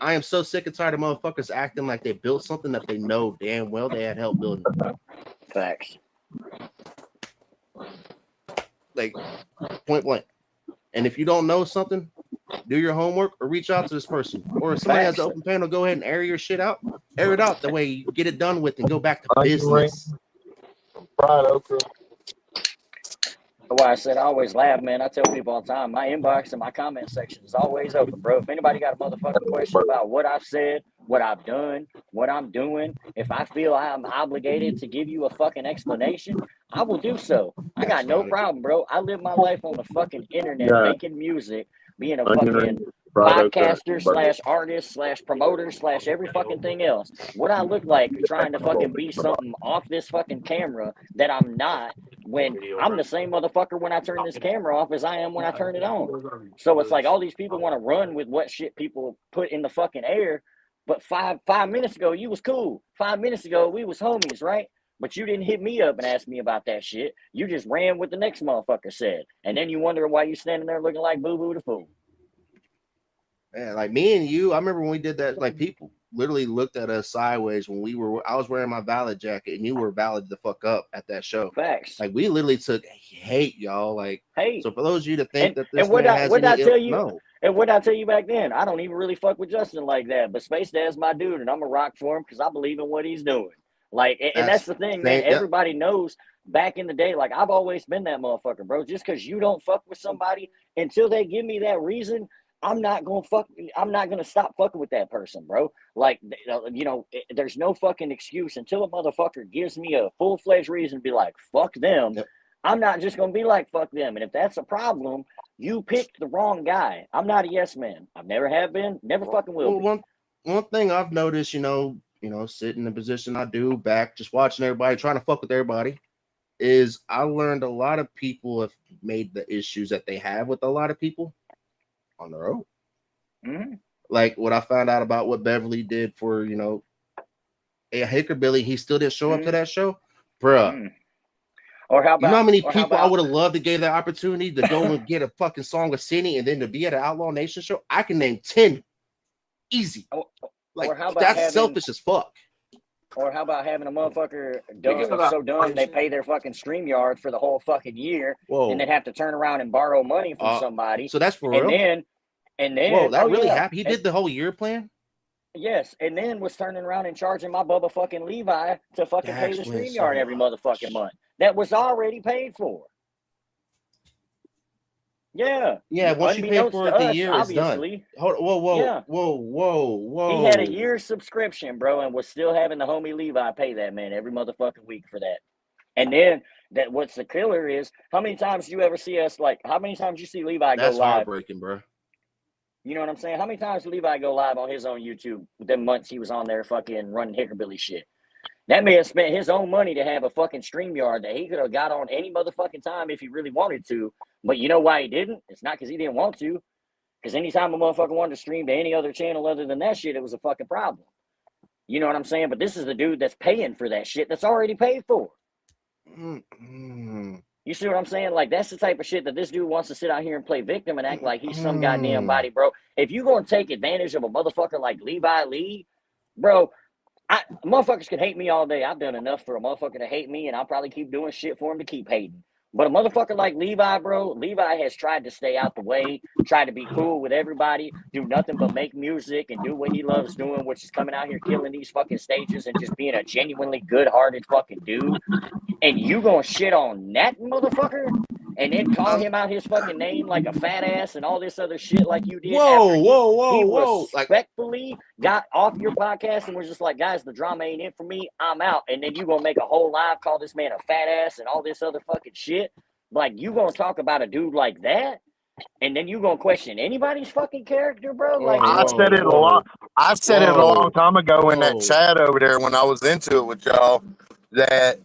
I am so sick and tired of motherfuckers acting like they built something that they know damn well they had help building. Facts. Like, point blank. And if you don't know something, do your homework or reach out to this person. Or if somebody has an open panel, go ahead and air your shit out. Air it out. That way you get it done with and go back to business. That's why I said I always laugh, man. I tell people all the time, my inbox and my comment section is always open, bro. If anybody got a motherfucking question about what I've said, what I've done, what I'm doing, if I feel I'm obligated to give you a fucking explanation, I will do so. I got no problem, bro. I live my life on the fucking internet making music, being a fucking podcaster / artist / promoter / every fucking thing else. What I look like trying to fucking be something off this fucking camera that I'm not, when I'm the same motherfucker when I turn this camera off as I am when I turn it on. So it's like all these people want to run with what shit people put in the fucking air. But five minutes ago, you was cool. 5 minutes ago, we was homies, right? But you didn't hit me up and ask me about that shit. You just ran with the next motherfucker said. And then you wonder why you standing there looking like Boo-Boo the Fool. Man, like me and you, I remember when we did that, like people literally looked at us sideways when I was wearing my Valid jacket and you were Valid the fuck up at that show. Facts. Like we literally took hate, y'all. Like, hey. So for those of you to think that this and what man has I tell you, no. And what did I tell you back then? I don't even really fuck with Justin like that. But Space Dad's my dude, and I'm going to rock for him because I believe in what he's doing. Like, and that's the thing, man. Everybody knows back in the day, like, I've always been that motherfucker, bro. Just because you don't fuck with somebody, until they give me that reason, I'm not going to stop fucking with that person, bro. Like, you know, there's no fucking excuse until a motherfucker gives me a full-fledged reason to be like, fuck them. Yep. I'm not just going to be like, fuck them. And if that's a problem, you picked the wrong guy. I'm not a yes man. I never have been, never fucking will be. One thing I've noticed, you know, sitting in the position I do, back just watching everybody, trying to fuck with everybody, is I learned a lot of people have made the issues that they have with a lot of people on their own. Mm-hmm. Like what I found out about what Beverly did for, you know, a Hickerbilly, he still didn't show up to that show, bruh. Mm. Or how about, you know how many people I would have loved to give that opportunity to go and get a fucking song of Cindy and then to be at an Outlaw Nation show? I can name 10 easy. Like, that's selfish as fuck. Or how about having a motherfucker so dumb they pay their fucking StreamYard for the whole fucking year, and then have to turn around and borrow money from somebody. So that's for real. And then whoa, that really happened. He did the whole year plan. Yes, and then was turning around and charging my Bubba fucking Levi to fucking pay the StreamYard every motherfucking month. That was already paid for. Yeah. Yeah, once you pay for it, the year is done. Whoa. He had a year's subscription, bro, and was still having the homie Levi pay that man every motherfucking week for that. And then what's the killer is, how many times do you ever see us, like, how many times you see Levi go live? That's heartbreaking, bro. You know what I'm saying? How many times did Levi go live on his own YouTube them months he was on there fucking running Hickerbilly shit? That man spent his own money to have a fucking StreamYard that he could have got on any motherfucking time if he really wanted to. But you know why he didn't? It's not because he didn't want to. Because anytime a motherfucker wanted to stream to any other channel other than that shit, it was a fucking problem. You know what I'm saying? But this is the dude that's paying for that shit that's already paid for. Mm-hmm. You see what I'm saying? Like, that's the type of shit that this dude wants to sit out here and play victim and act like he's some goddamn body, bro. If you going to take advantage of a motherfucker like Levi Lee, bro, motherfuckers can hate me all day. I've done enough for a motherfucker to hate me, and I'll probably keep doing shit for him to keep hating. But a motherfucker like Levi, bro, Levi has tried to stay out the way, try to be cool with everybody, do nothing but make music and do what he loves doing, which is coming out here killing these fucking stages and just being a genuinely good-hearted fucking dude. And you gonna shit on that motherfucker and then call him out his fucking name like a fat ass and all this other shit like you did? Whoa. Respectfully got off your podcast and was just like, guys, the drama ain't it for me. I'm out. And then you gonna make a whole live, call this man a fat ass and all this other fucking shit. Like, you gonna talk about a dude like that? And then you gonna question anybody's fucking character, bro? Like, I said it a lot. I said it a long time ago in that chat over there when I was into it with y'all, that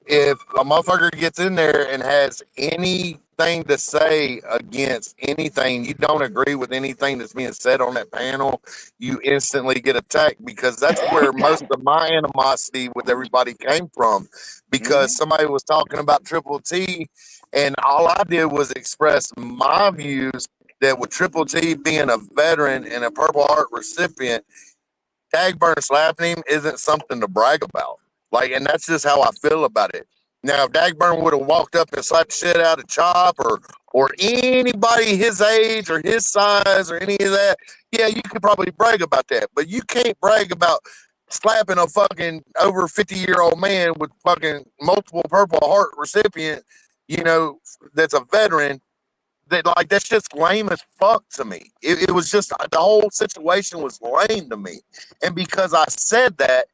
if a motherfucker gets in there and has anything to say against anything, you don't agree with anything that's being said on that panel, you instantly get attacked, because that's where most of my animosity with everybody came from, because somebody was talking about Triple T, and all I did was express my views that with Triple T being a veteran and a Purple Heart recipient, Dagburn slapping him isn't something to brag about. Like, and that's just how I feel about it. Now, if Dagburn would have walked up and slapped shit out of Chop or anybody his age or his size or any of that, yeah, you could probably brag about that. But you can't brag about slapping a fucking over 50-year-old man with fucking multiple Purple Heart recipient, you know, that's a veteran. That's just lame as fuck to me. It was just, the whole situation was lame to me. And because I said that,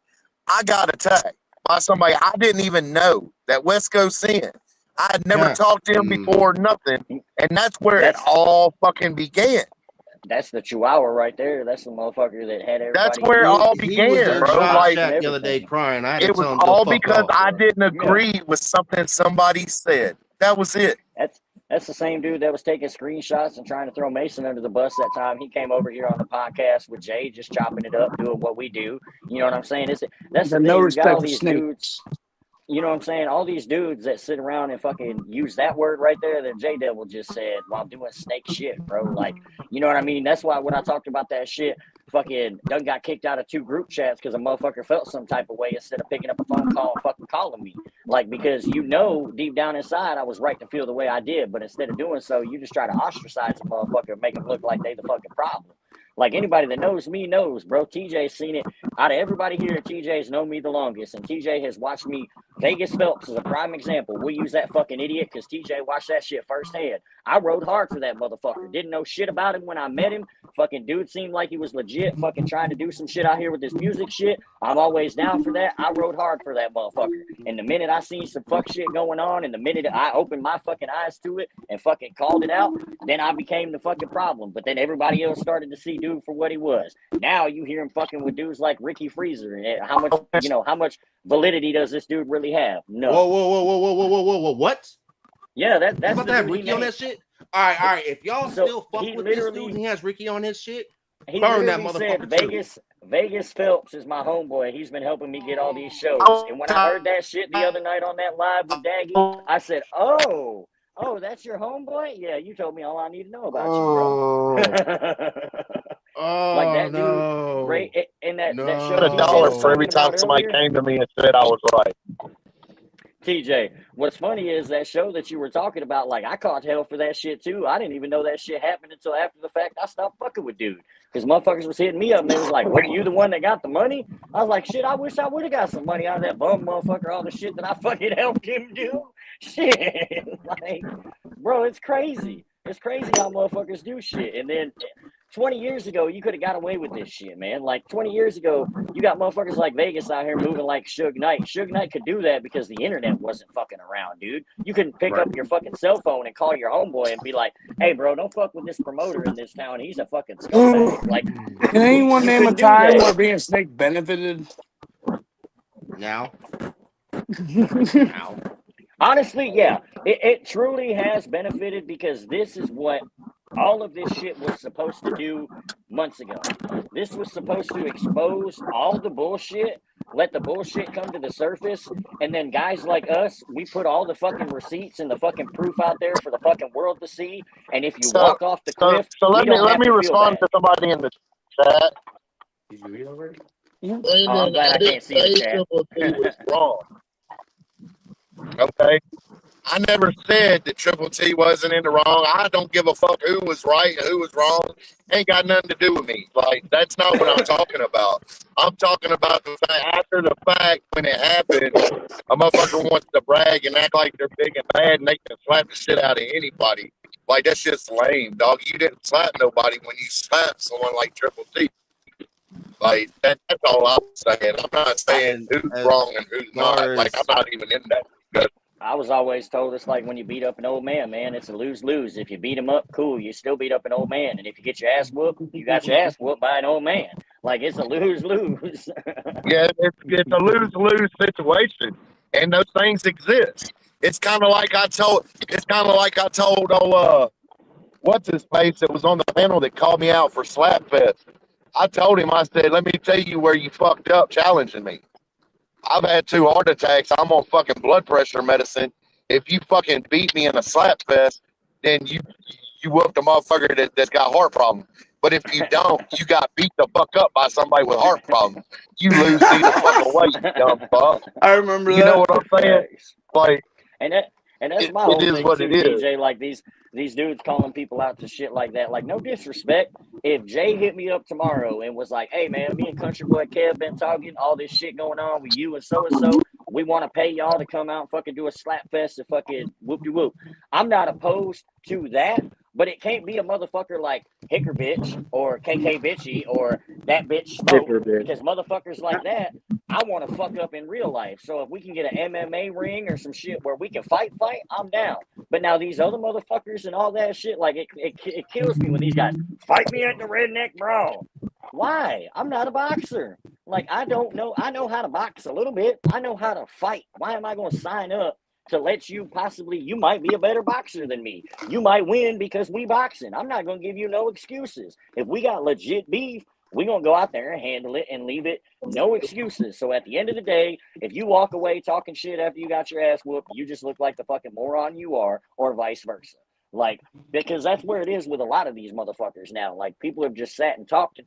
I got attacked by somebody I didn't even know, that West Coast Sin. I had never talked to him before, nothing. And that's where it all fucking began. That's the Chihuahua right there. That's the motherfucker that had everybody. That's where it all began, bro. Like, the other day crying. It was all because I didn't agree with something somebody said. That was it. That's the same dude that was taking screenshots and trying to throw Mason under the bus that time he came over here on the podcast with Jay, just chopping it up, doing what we do. You know what I'm saying? That's the thing. No you got all respect these for dudes. You know what I'm saying? All these dudes that sit around and fucking use that word right there that J Devil just said while doing snake shit, bro. Like, you know what I mean? That's why when I talked about that shit, fucking done got kicked out of 2 group chats because a motherfucker felt some type of way instead of picking up a phone call and fucking calling me. Like, because you know deep down inside I was right to feel the way I did, but instead of doing so, you just try to ostracize a motherfucker and make them look like they the fucking problem. Like, anybody that knows me knows, bro. TJ's seen it. Out of everybody here, TJ's known me the longest, and TJ has watched me. Vegas Phelps is a prime example. We use that fucking idiot because TJ watched that shit firsthand. I rode hard for that motherfucker. Didn't know shit about him when I met him. Fucking dude seemed like he was legit, fucking trying to do some shit out here with this music shit. I'm always down for that. I rode hard for that motherfucker. And the minute I seen some fuck shit going on, and the minute I opened my fucking eyes to it and fucking called it out, then I became the fucking problem. But then everybody else started to see dude for what he was. Now you hear him fucking with dudes like Ricky Freezer. And how much validity does this dude really have? No. Whoa. What? Yeah, that's about to have Ricky on that shit. All right. If y'all still fuck with this dude and he has Ricky on his shit, burn that motherfucker too. Vegas Phelps is my homeboy. He's been helping me get all these shows. And when I heard that shit the other night on that live with Daggy, I said, "Oh, that's your homeboy? Yeah, you told me all I need to know about you, bro." Like that dude, right? And that show. $1 for every time somebody came to me and said I was right. TJ, what's funny is that show that you were talking about, like, I caught hell for that shit too. I didn't even know that shit happened until after the fact. I stopped fucking with dude because motherfuckers was hitting me up and they was like, "What, are you the one that got the money?" I was like, "Shit, I wish I would have got some money out of that bum motherfucker, all the shit that I fucking helped him do." Shit, like, bro, it's crazy. It's crazy how motherfuckers do shit. And then 20 years ago, you could have got away with this shit, man. Like, 20 years ago, you got motherfuckers like Vegas out here moving like Suge Knight. Suge Knight could do that because the internet wasn't fucking around, dude. You couldn't pick up your fucking cell phone and call your homeboy and be like, "Hey, bro, don't fuck with this promoter in this town. He's a fucking scumbag." Like, can anyone name a time where being a snake benefited? Now. Honestly, yeah, it truly has benefited because this is what all of this shit was supposed to do months ago. This was supposed to expose all the bullshit, let the bullshit come to the surface, and then guys like us, we put all the fucking receipts and the fucking proof out there for the fucking world to see. And if you walk off the cliff, so let me respond to somebody in the chat. Did you read already? I'm glad I can't see the chat. Was wrong. Okay. I never said that Triple T wasn't in the wrong. I don't give a fuck who was right and who was wrong. Ain't got nothing to do with me. Like, that's not what I'm talking about. I'm talking about the fact, after the fact, when it happened, a motherfucker wants to brag and act like they're big and bad and they can slap the shit out of anybody. Like, that's just lame, dog. You didn't slap nobody when you slapped someone like Triple T. Like, that's all I'm saying. I'm not saying who's wrong and who's not. Like, I'm not even in that discussion. I was always told it's like when you beat up an old man, it's a lose-lose. If you beat him up, cool, you still beat up an old man. And if you get your ass whooped, you got your ass whooped by an old man. Like, it's a lose-lose. Yeah, it's a lose-lose situation. And those things exist. It's kind of like I told what's his face that was on the panel that called me out for Slapfest. I told him, I said, "Let me tell you where you fucked up challenging me. I've had 2 heart attacks. I'm on fucking blood pressure medicine. If you fucking beat me in a slap fest, then you whooped a motherfucker that's got heart problems. But if you don't, you got beat the fuck up by somebody with heart problems. You lose either fuck away, you dumb fuck." I remember that. You know what I'm saying? Like, and that's my whole thing too, DJ. DJ. Like these dudes calling people out to shit like that. Like, no disrespect. If Jay hit me up tomorrow and was like, "Hey man, me and Country Boy Kev been talking, all this shit going on with you and so, we want to pay y'all to come out and fucking do a slap fest and fucking whoop-de-whoop." I'm not opposed to that, but it can't be a motherfucker like Hicker Bitch or KK Bitchy or that bitch Smoke, because motherfuckers like that, I want to fuck up in real life. So if we can get an MMA ring or some shit where we can fight, I'm down. But now these other motherfuckers and all that shit, like, it kills me when these guys fight me at the Redneck Brawl. Why? I'm not a boxer. Like, I don't know. I know how to box a little bit. I know how to fight. Why am I going to sign up to let you you might be a better boxer than me. You might win because we boxing. I'm not going to give you no excuses. If we got legit beef, we're going to go out there and handle it and leave it. No excuses. So at the end of the day, if you walk away talking shit after you got your ass whooped, you just look like the fucking moron you are, or vice versa. Like, because that's where it is with a lot of these motherfuckers now. Like, people have just sat and talked,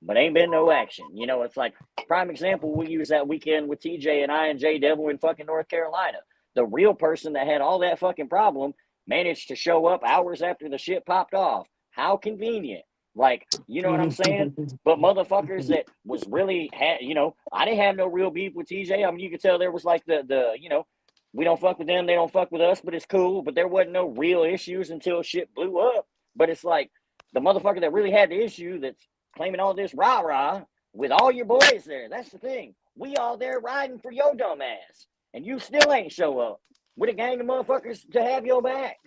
but ain't been no action. You know, it's like, prime example, we use that weekend with TJ and I and J Devil in fucking North Carolina. The real person that had all that fucking problem managed to show up hours after the shit popped off. How convenient. Like, you know what I'm saying? But motherfuckers that was really, you know, I didn't have no real beef with TJ. I mean, you could tell there was like the you know, we don't fuck with them, they don't fuck with us, but it's cool. But there wasn't no real issues until shit blew up. But it's like the motherfucker that really had the issue that's claiming all this rah-rah with all your boys there. That's the thing. We all there riding for your dumb ass. And you still ain't show up with a gang of motherfuckers to have your back.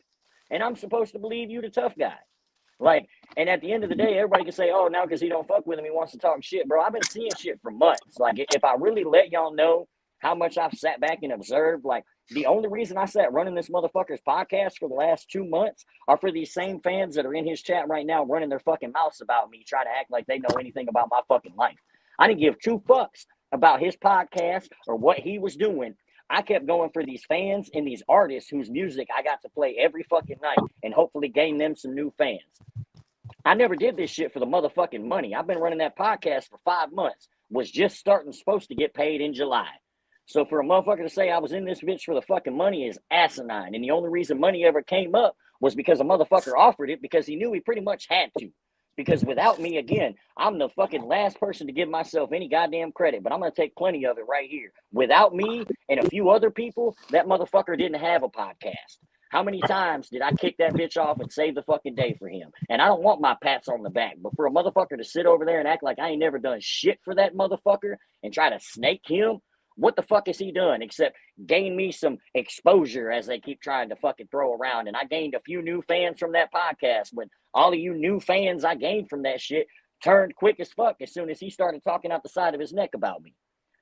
And I'm supposed to believe you the tough guy. Like, and at the end of the day, everybody can say, oh, now because he don't fuck with him, he wants to talk shit. Bro, I've been seeing shit for months. Like, if I really let y'all know how much I've sat back and observed, like, the only reason I sat running this motherfucker's podcast for the last 2 months are for these same fans that are in his chat right now running their fucking mouths about me, trying to act like they know anything about my fucking life. I didn't give 2 fucks about his podcast or what he was doing. I kept going for these fans and these artists whose music I got to play every fucking night and hopefully gain them some new fans. I never did this shit for the motherfucking money. I've been running that podcast for 5 months. Was just supposed to get paid in July. So for a motherfucker to say I was in this bitch for the fucking money is asinine. And the only reason money ever came up was because a motherfucker offered it because he knew he pretty much had to. Because without me, again, I'm the fucking last person to give myself any goddamn credit, but I'm going to take plenty of it right here. Without me and a few other people, that motherfucker didn't have a podcast. How many times did I kick that bitch off and save the fucking day for him? And I don't want my pats on the back, but for a motherfucker to sit over there and act like I ain't never done shit for that motherfucker and try to snake him, what the fuck has he done except gain me some exposure as they keep trying to fucking throw around? And I gained a few new fans from that podcast when all of you new fans I gained from that shit turned quick as fuck as soon as he started talking out the side of his neck about me.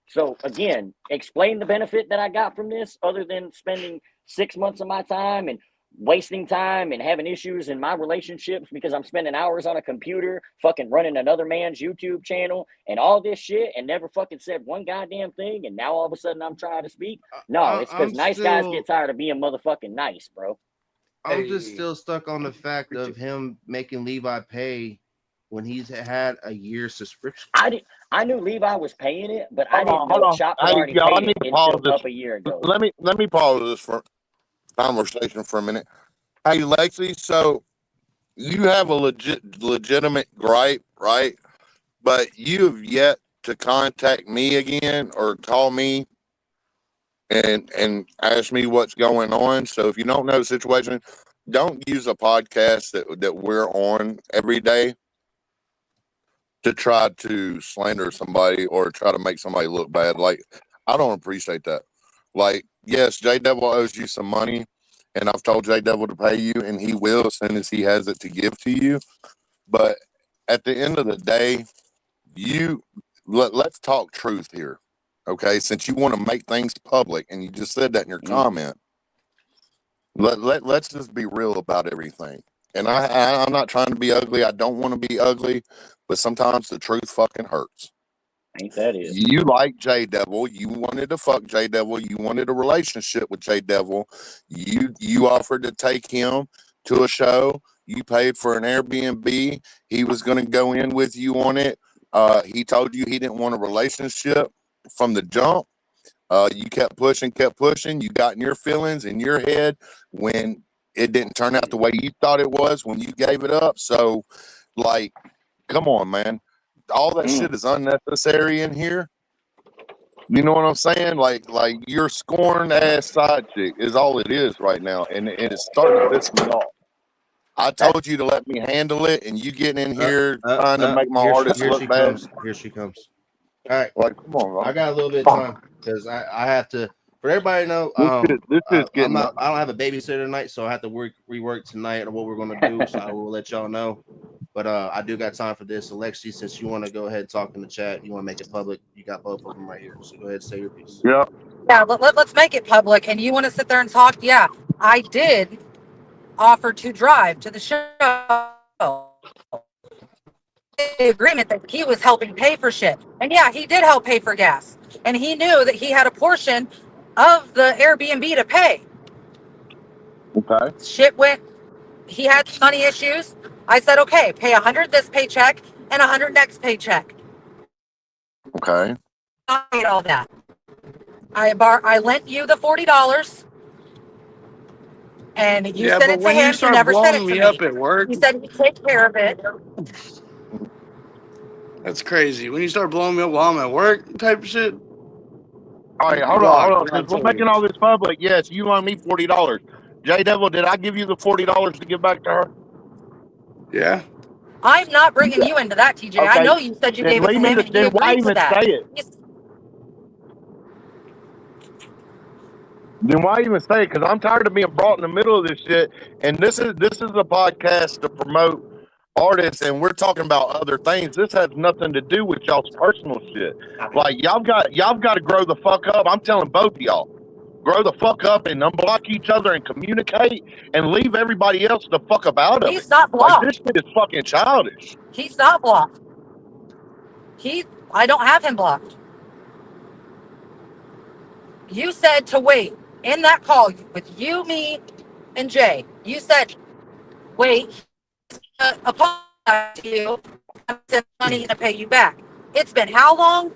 So again, explain the benefit that I got from this other than spending 6 months of my time and wasting time and having issues in my relationships because I'm spending hours on a computer fucking running another man's YouTube channel and all this shit and never fucking said one goddamn thing, and now all of a sudden I'm trying to speak? No, it's because nice guys get tired of being motherfucking nice, bro. I'm just still stuck on the fact of him making Levi pay when he's had a year subscription. I knew Levi was paying it, but I didn't know Chop had already paid it until up a year ago. Let me pause this for conversation for a minute. Hey, Lexi, so you have a legitimate gripe, right? But you have yet to contact me again or call me and ask me what's going on. So if you don't know the situation, don't use a podcast that we're on every day to try to slander somebody or try to make somebody look bad. Like, I don't appreciate that. Like, yes, J Devil owes you some money, and I've told J Devil to pay you, and he will as soon as he has it to give to you. But at the end of the day, let's talk truth here, okay? Since you want to make things public, and you just said that in your comment, let's just be real about everything. And I'm not trying to be ugly. I don't want to be ugly, but sometimes the truth fucking hurts. Ain't that it? You like J Devil. You wanted to fuck J Devil. You wanted a relationship with J Devil. You offered to take him to a show. You paid for an Airbnb. He was going to go in with you on it. He told you he didn't want a relationship from the jump. You kept pushing. You got in your feelings in your head when it didn't turn out the way you thought it was when you gave it up. So, like, come on, man. All that shit is unnecessary in here. You know what I'm saying? Like your scorned ass side chick is all it is right now. And it's starting to piss me off. I told you to let me handle it, and you getting in here trying to make my artist look bad. Here she comes. All right. Like, come on, bro. I got a little bit of time because I have to, for everybody to know, this is getting I don't have a babysitter tonight, so I have to rework tonight on what we're going to do. So I will let y'all know. But I do got time for this. Alexi, since you want to go ahead and talk in the chat, you want to make it public, you got both of them right here. So go ahead and say your piece. Yeah. Yeah, let's make it public. And you want to sit there and talk? Yeah, I did offer to drive to the show. The agreement that he was helping pay for shit. And yeah, he did help pay for gas. And he knew that he had a portion of the Airbnb to pay. Okay. Shit went. He had money issues. I said, okay, pay 100 this paycheck and 100 next paycheck. Okay. I paid all that. I lent you the $40, and you Yeah, sent but it to when you him. You start never sent blowing it to me me. up at work, You said you take care of it. that's crazy. When you start blowing me up while I'm at work, type of shit. All right, hold on, because we're making all this public. Yes, you loaned me $40. J Devil, did I give you the $40 to give back to her? Yeah. I'm not bringing you into that, TJ. I Okay. know you said you Then gave it to leave me. him, and he Then why agreed to even that. say it? Then why even say it? Because I'm tired of being brought in the middle of this shit. And this is a podcast to promote artists, and we're talking about other things. This has nothing to do with y'all's personal shit. Like y'all got to grow the fuck up. I'm telling both of y'all, grow the fuck up and unblock each other and communicate and leave everybody else the fuck up out of He's it. not blocked. Like this shit is fucking childish. He's not blocked. I don't have him blocked. You said to wait in that call with you, me, and Jay. You said, wait, apologize to you. I'm sending money to pay you back. It's been how long?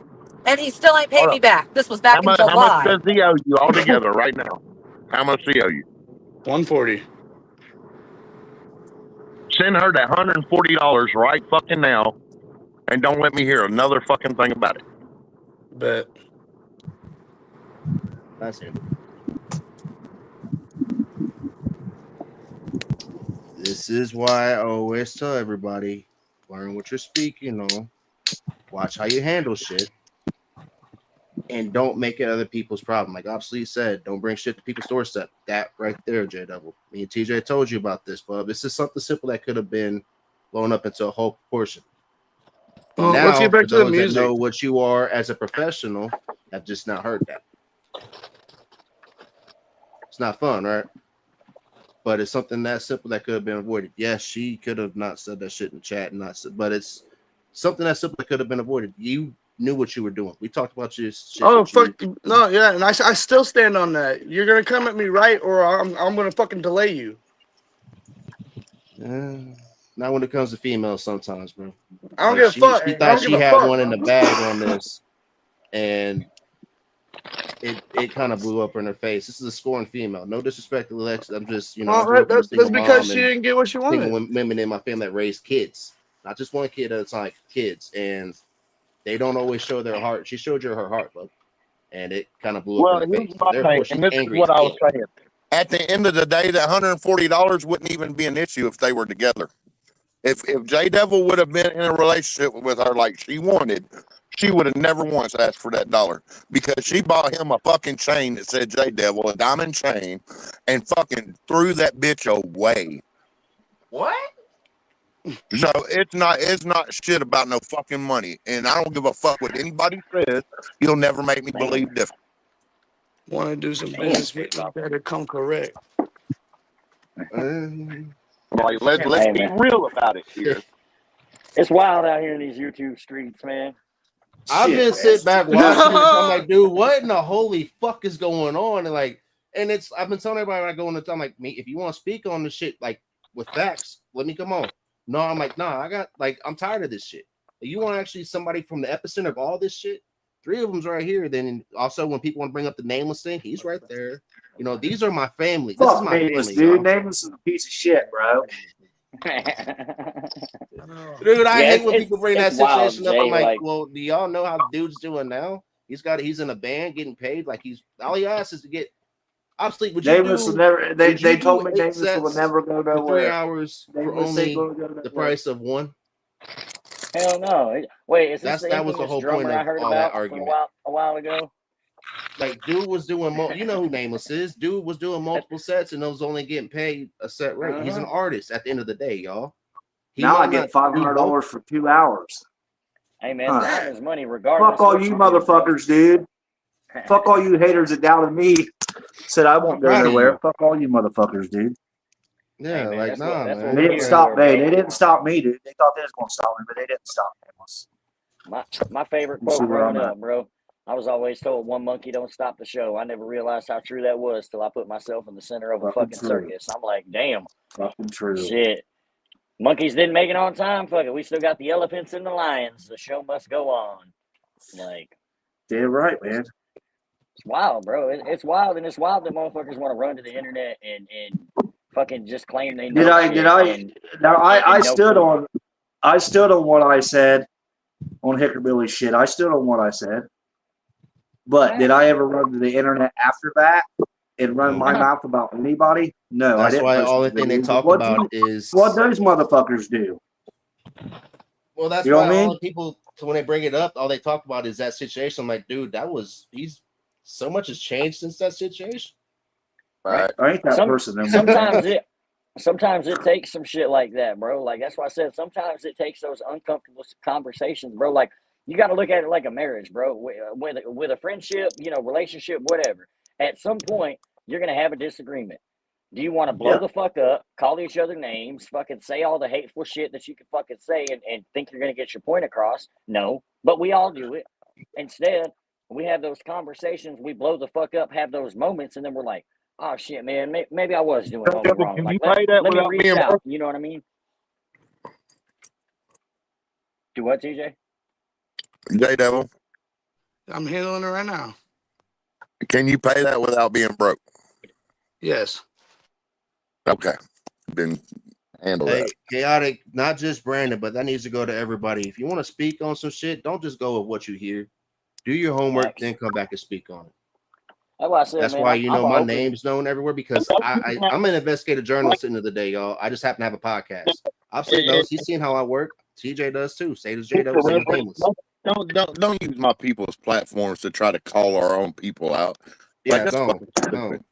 And he still ain't paid Hold me up. back. This was back in How much July. does he owe you altogether right now? How much does he owe you? $140. Send her that $140 right fucking now, and don't let me hear another fucking thing about it. Bet. That's him. This is why I always tell everybody, learn what you're speaking on, watch how you handle shit, and don't make it other people's problem. Like Obsolete said, don't bring shit to people's doorstep. That right there, J Double. Me and TJ told you about this, bub. This is something simple that could have been blown up into a whole proportion. Well, now, let's get back for to the those that music. know what you are as a professional, have just not heard that. It's not fun, right? But it's something that simple that could have been avoided. Yes, she could have not said that shit in the chat, but it's something that simple that could have been avoided. You knew what you were doing. We talked about your shit. Oh fuck no, yeah, and I still stand on that. You're gonna come at me right, or I'm gonna fucking delay you. Not when it comes to females, sometimes, bro. I don't give a fuck. She thought she had one in the bag on this, and it kind of blew up in her face. This is a scorned female. No disrespect to Lex. I'm just, that's because she didn't get what she wanted. Single women in my family that raised kids, not just one kid at a time, kids, and they don't always show their heart. She showed you her heart, bro, and it kind of blew up in her face. Therefore, she's angry. What I was saying. At the end of the day, that $140 wouldn't even be an issue if they were together. If J Devil would have been in a relationship with her like she wanted, she would have never once asked for that dollar, because she bought him a fucking chain that said J Devil, a diamond chain, and fucking threw that bitch away. What? So it's not shit about no fucking money, and I don't give a fuck what anybody says. You'll never make me believe different. Want to do some business with me, better come correct. Like, let's be real about it here. It's wild out here in these YouTube streets, man. I've been sitting back watching this. I'm like, dude, what in the holy fuck is going on? And I've been telling everybody when I go in the time, like, me, if you want to speak on the shit, like with facts, let me come on. No, I'm like, nah, I'm tired of this shit. You want actually somebody from the epicenter of all this shit? 3 of them's right here. Then also, when people want to bring up the Nameless thing, he's right there. These are my family. This is my Nameless, family, dude. y'all. Nameless is a piece of shit, bro. Dude, I hate when people bring that wild, situation up. Jay, I'm like, well, do y'all know how dude's doing now? He's in a band getting paid. Like all he asks is to get. Obviously, would you Nameless do? will never. They told me 8 Nameless will sets never go for nowhere. 3 hours for only the price of one? Hell no! Wait, is this That was the whole point drummer I of heard all that about argument. a while ago? Like, dude was doing, you know who Nameless is. Dude was doing multiple sets and was only getting paid a set rate. He's an artist at the end of the day, y'all. Now I get $500 for 2 hours. Hey man, time is money, regardless. Fuck all you motherfuckers, dude. Fuck all you haters that doubted me. Said I won't go nowhere. Fuck all you motherfuckers, dude. Yeah, man, like man. They didn't stop. They didn't stop me, dude. They thought they was gonna stop me, but they didn't stop me. My favorite quote growing up, bro. I was always told one monkey don't stop the show. I never realized how true that was till I put myself in the center of a fucking circus. I'm like, damn. Fucking true. Shit. Monkeys didn't make it on time. Fuck it. We still got the elephants and the lions. The show must go on. Like, damn right, man. It's wild, bro. It's wild, and it's wild that motherfuckers want to run to the internet and fucking just claim they know. I stood on what I said on Hickerbilly shit. I stood on what I said. But did I ever run to the internet after that and run my mouth about anybody? No, I That's didn't. why all the thing they talk about is what those motherfuckers do. Well, that's You know why what I mean? all the people, when they bring it up, all they talk about is that situation. I'm like, dude, he's so much has changed since that situation. Right. I ain't that person. Sometimes it takes some shit like that, bro. Like, that's why I said sometimes it takes those uncomfortable conversations, bro. Like, you got to look at it like a marriage, bro. With a friendship, relationship, whatever. At some point, you're going to have a disagreement. Do you want to blow the fuck up, call each other names, fucking say all the hateful shit that you can fucking say and think you're going to get your point across? No, but we all do it. Instead, we have those conversations, we blow the fuck up, have those moments, and then we're like, oh shit, man, maybe I was doing all wrong. Can Like, you play that let me without reach being out. broke? You know what I mean? Do what, TJ? J Devil, I'm handling it right now. can you pay that without being broke? Yes. Okay. Then handle Hey, that. chaotic, not just Brandon, but that needs to go to everybody. If you want to speak on some shit, don't just go with what you hear. Do your homework, then come back and speak on it. That's why I said, That's man, why I'm my open. name's known everywhere because I'm an investigative journalist at the end of the day, y'all. I just happen to have a podcast. I've seen those. He's seen how I work. TJ does too. Say to J Double, same with Nameless. Don't use my people's platforms to try to call our own people out. Yeah, that's don't.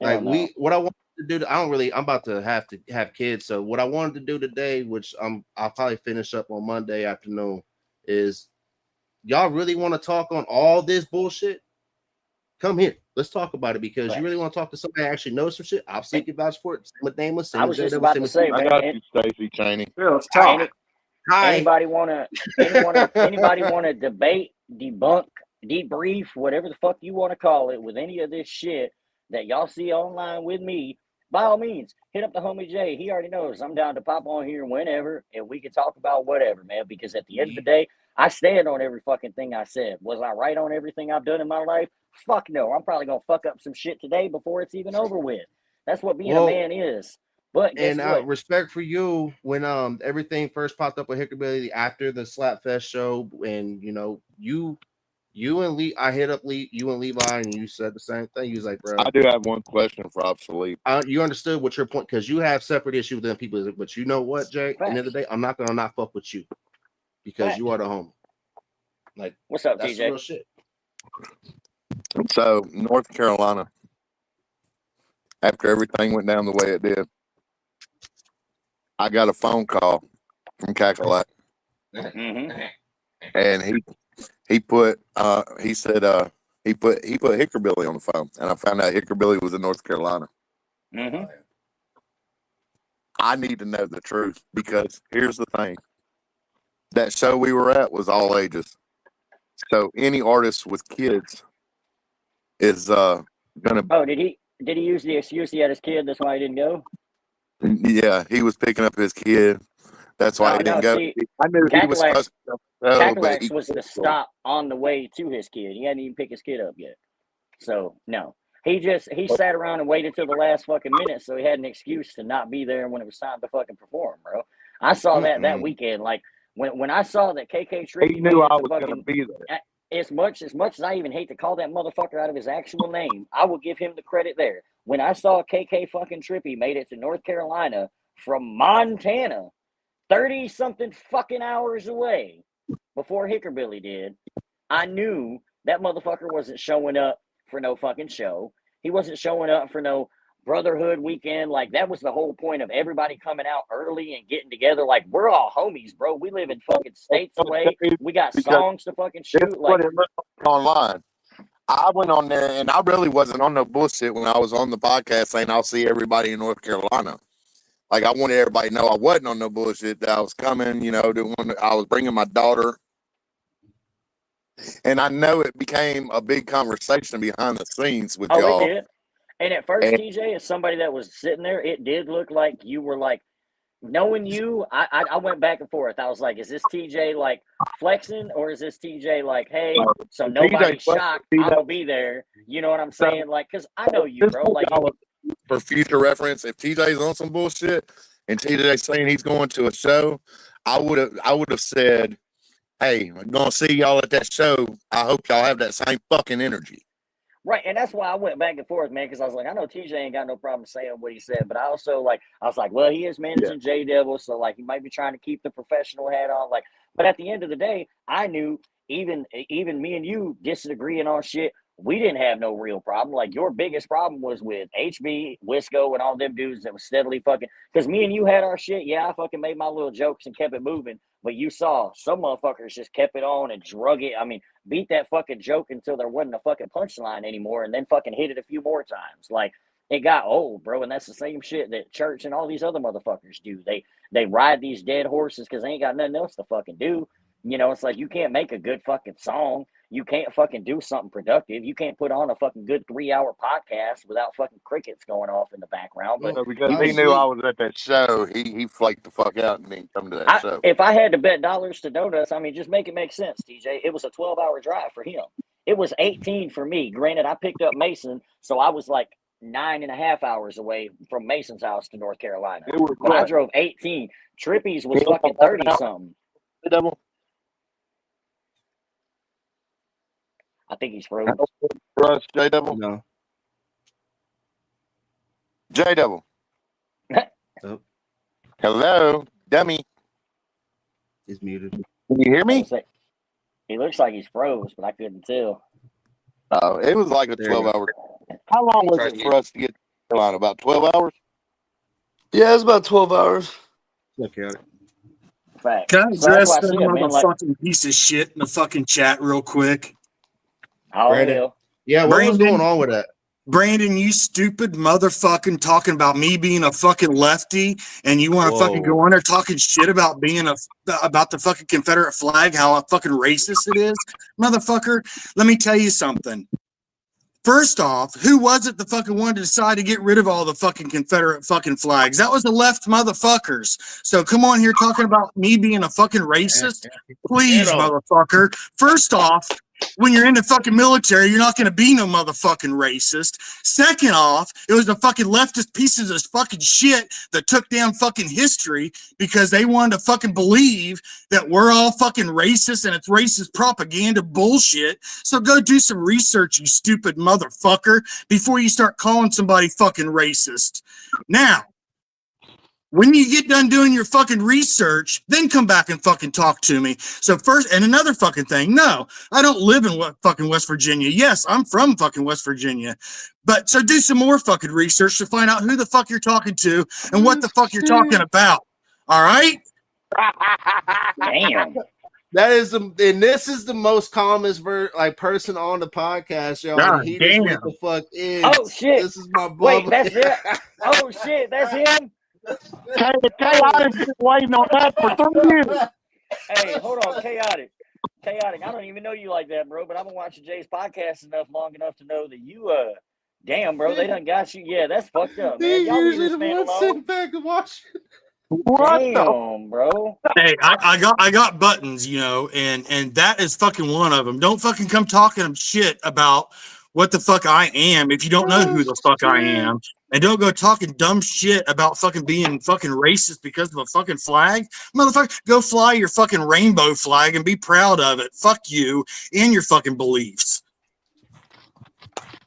Like what I want to do. I'm about to have kids. So what I wanted to do today, which I'll probably finish up on Monday afternoon, is y'all really want to talk on all this bullshit? Come here. Let's talk about it because you really want to talk to somebody that actually knows some shit. I'll seek advice for it. Same with Nameless. I was just about to say, man. I got you, Stacey Cheney. Yeah, let's talk. Anybody want to debate, debunk, debrief, whatever the fuck you want to call it, with any of this shit that y'all see online with me? By all means, hit up the homie Jay. He already knows I'm down to pop on here whenever, and we can talk about whatever, man. Because at the end of the day, I stand on every fucking thing I said. Was I right on everything I've done in my life? Fuck no. I'm probably gonna fuck up some shit today before it's even over with. That's what being a man is. But guess what? Respect for you when everything first popped up with Hickerbilly after the Slapfest show, and you and Lee, I hit up you and Levi, and you said the same thing. You was like, bro, I do have one question for Obsolete. You understood what your point, because you have separate issues with them people, but you know what, Jay? At the end of the day, I'm not gonna not fuck with you because you are the homie. Like, what's up, that's TJ? the real shit. So North Carolina, after everything went down the way it did, I got a phone call from Cackalack, and he put Hickerbilly on the phone, and I found out Hickerbilly was in North Carolina. I need to know the truth because here's the thing: that show we were at was all ages, so any artist with kids is gonna. Oh, did he use the excuse he had his kid? That's why he didn't go. Yeah, he was picking up his kid. That's why he didn't go. See, I knew he was supposed to go, but Cadillacs was the stop on the way to his kid. He hadn't even picked his kid up yet. So no, he sat around and waited till the last fucking minute, so he had an excuse to not be there when it was time to fucking perform, bro. I saw that weekend. Like when I saw that KK Trippy, he knew I was gonna be there. As much as I even hate to call that motherfucker out of his actual name, I will give him the credit there. When I saw KK fucking Trippy made it to North Carolina from Montana, 30-something fucking hours away before Hickerbilly did, I knew that motherfucker wasn't showing up for no fucking show. He wasn't showing up for no brotherhood weekend. Like, that was the whole point of everybody coming out early and getting together. Like, we're all homies, bro. We live in fucking states away. We got songs to fucking shoot. Like, online. I went on there and I really wasn't on no bullshit when I was on the podcast saying I'll see everybody in North Carolina. Like, I wanted everybody to know I wasn't on no bullshit, that I was coming, I was bringing my daughter. And I know it became a big conversation behind the scenes with Oh, y'all. it did. And at first, TJ, as somebody that was sitting there, it did look like you were like, knowing you, I went back and forth. I was like, is this TJ like flexing, or is this TJ like, hey, so nobody's shocked, I'm gonna be there? You know what I'm saying? Like, cause I know you, bro. Like, for future reference, if TJ's on some bullshit and TJ's saying he's going to a show, I would have said, hey, I'm gonna see y'all at that show. I hope y'all have that same fucking energy. right, and that's why I went back and forth, man, because I was like, I know TJ ain't got no problem saying what he said, but I also I was like, well, he is managing J Devil, so like he might be trying to keep the professional hat on, like. But at the end of the day, I knew even me and you disagreeing on shit, we didn't have no real problem. Like your biggest problem was with HB, Wisco, and all them dudes that was steadily fucking. Because me and you had our shit. Yeah, I fucking made my little jokes and kept it moving. But you saw some motherfuckers just kept it on and drug it. I mean, beat that fucking joke until there wasn't a fucking punchline anymore, and then fucking hit it a few more times. Like it got old, bro. And that's the same shit that Church and all these other motherfuckers do. They ride these dead horses because they ain't got nothing else to fucking do. You know, it's like you can't make a good fucking song. You can't fucking do something productive. You can't put on a fucking good 3-hour podcast without fucking crickets going off in the background. But because he knew I was at that show, he flaked the fuck out and didn't come to that show. If I had to bet dollars to donuts, I mean, just make it make sense, TJ. It was a 12-hour drive for him. It was 18 for me. Granted, I picked up Mason, so I was like 9.5 hours away from Mason's house to North Carolina. But I drove 18. Trippy's was fucking 30-something. Double. I think he's frozen. J Double? No. J Double. Oh. Hello, dummy. He's muted. Can you hear me? He looks like he's froze, but I couldn't tell. Oh, it was like a 12-hour. How long was it for us to get to Carolina? About 12 hours? Yeah, it's about 12 hours. Look at it. Fact. Can I So address that's that why I said, man, like, motherfucking piece of shit in the fucking chat real quick? oh, Brandon. hell. Yeah, what was going on with that? Brandon, you stupid motherfucking talking about me being a fucking lefty, and you want to fucking go on there talking shit about being about the fucking Confederate flag, how fucking racist it is, motherfucker. Let me tell you something. First off, who was it that fucking wanted to decide to get rid of all the fucking Confederate fucking flags? That was the left motherfuckers. So come on here talking about me being a fucking racist? Please, motherfucker. First off, when you're in the fucking military, you're not going to be no motherfucking racist. Second off, it was the fucking leftist pieces of fucking shit that took down fucking history because they wanted to fucking believe that we're all fucking racist and it's racist propaganda bullshit. So go do some research, you stupid motherfucker, before you start calling somebody fucking racist. Now, when you get done doing your fucking research, then come back and fucking talk to me. So first, and another fucking thing, no, I don't live in fucking West Virginia. Yes, I'm from fucking West Virginia. But so do some more fucking research to find out who the fuck you're talking to and what the fuck you're talking about. All right? Damn. That is and this is the most calmest person on the podcast, y'all. God He damn. just what the fuck is. Oh, shit. This is my Wait, bubble. that's it? Oh, shit, that's him? I've been waiting on that for 3 years. Hey, hold on, Chaotic. Chaotic, I don't even know you like that, bro, but I've been watching Jay's podcast long enough to know that you, damn, bro, they done got you. Yeah, that's fucked up, man. Y'all leave this man alone. Back and watch. Damn, bro. Hey, I got buttons, you know, and that is fucking one of them. Don't fucking come talking shit about what the fuck I am if you don't know who the fuck I am. And don't go talking dumb shit about fucking being fucking racist because of a fucking flag. Motherfucker, go fly your fucking rainbow flag and be proud of it. Fuck you and your fucking beliefs.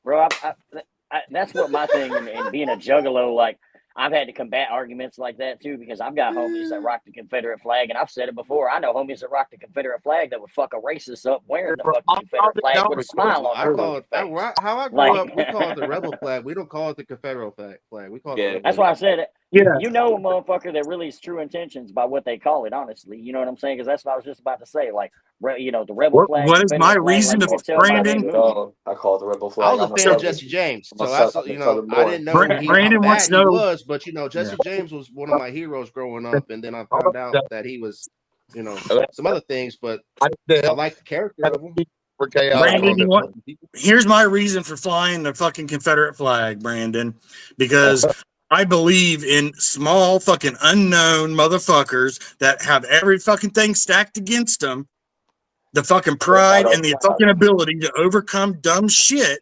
Bro, that's what my thing and being a juggalo, like, I've had to combat arguments like that too because I've got homies that rock the Confederate flag, and I've said it before. I know homies that rock the Confederate flag that would fuck a racist up wearing the fucking Confederate flag with a smile on their face. How I grew up, we call it the rebel flag. We don't call it the Confederate flag. We call it. That's why I said it. Yeah. You know a motherfucker that really is true intentions by what they call it, honestly. You know what I'm saying? Because that's what I was just about to say. Like, you know, the rebel flag. What is my reason to Brandon? I call it the rebel flag. I was a fan of Jesse James, so I didn't know Brandon how bad he was, but Jesse Yeah. James was one of my heroes growing up, and then I found out that he was, some other things, but I like the character of him. for chaos. Brandon, here's my reason for flying the fucking Confederate flag, Brandon, because I believe in small fucking unknown motherfuckers that have every fucking thing stacked against them, the fucking pride and the fucking ability to overcome dumb shit,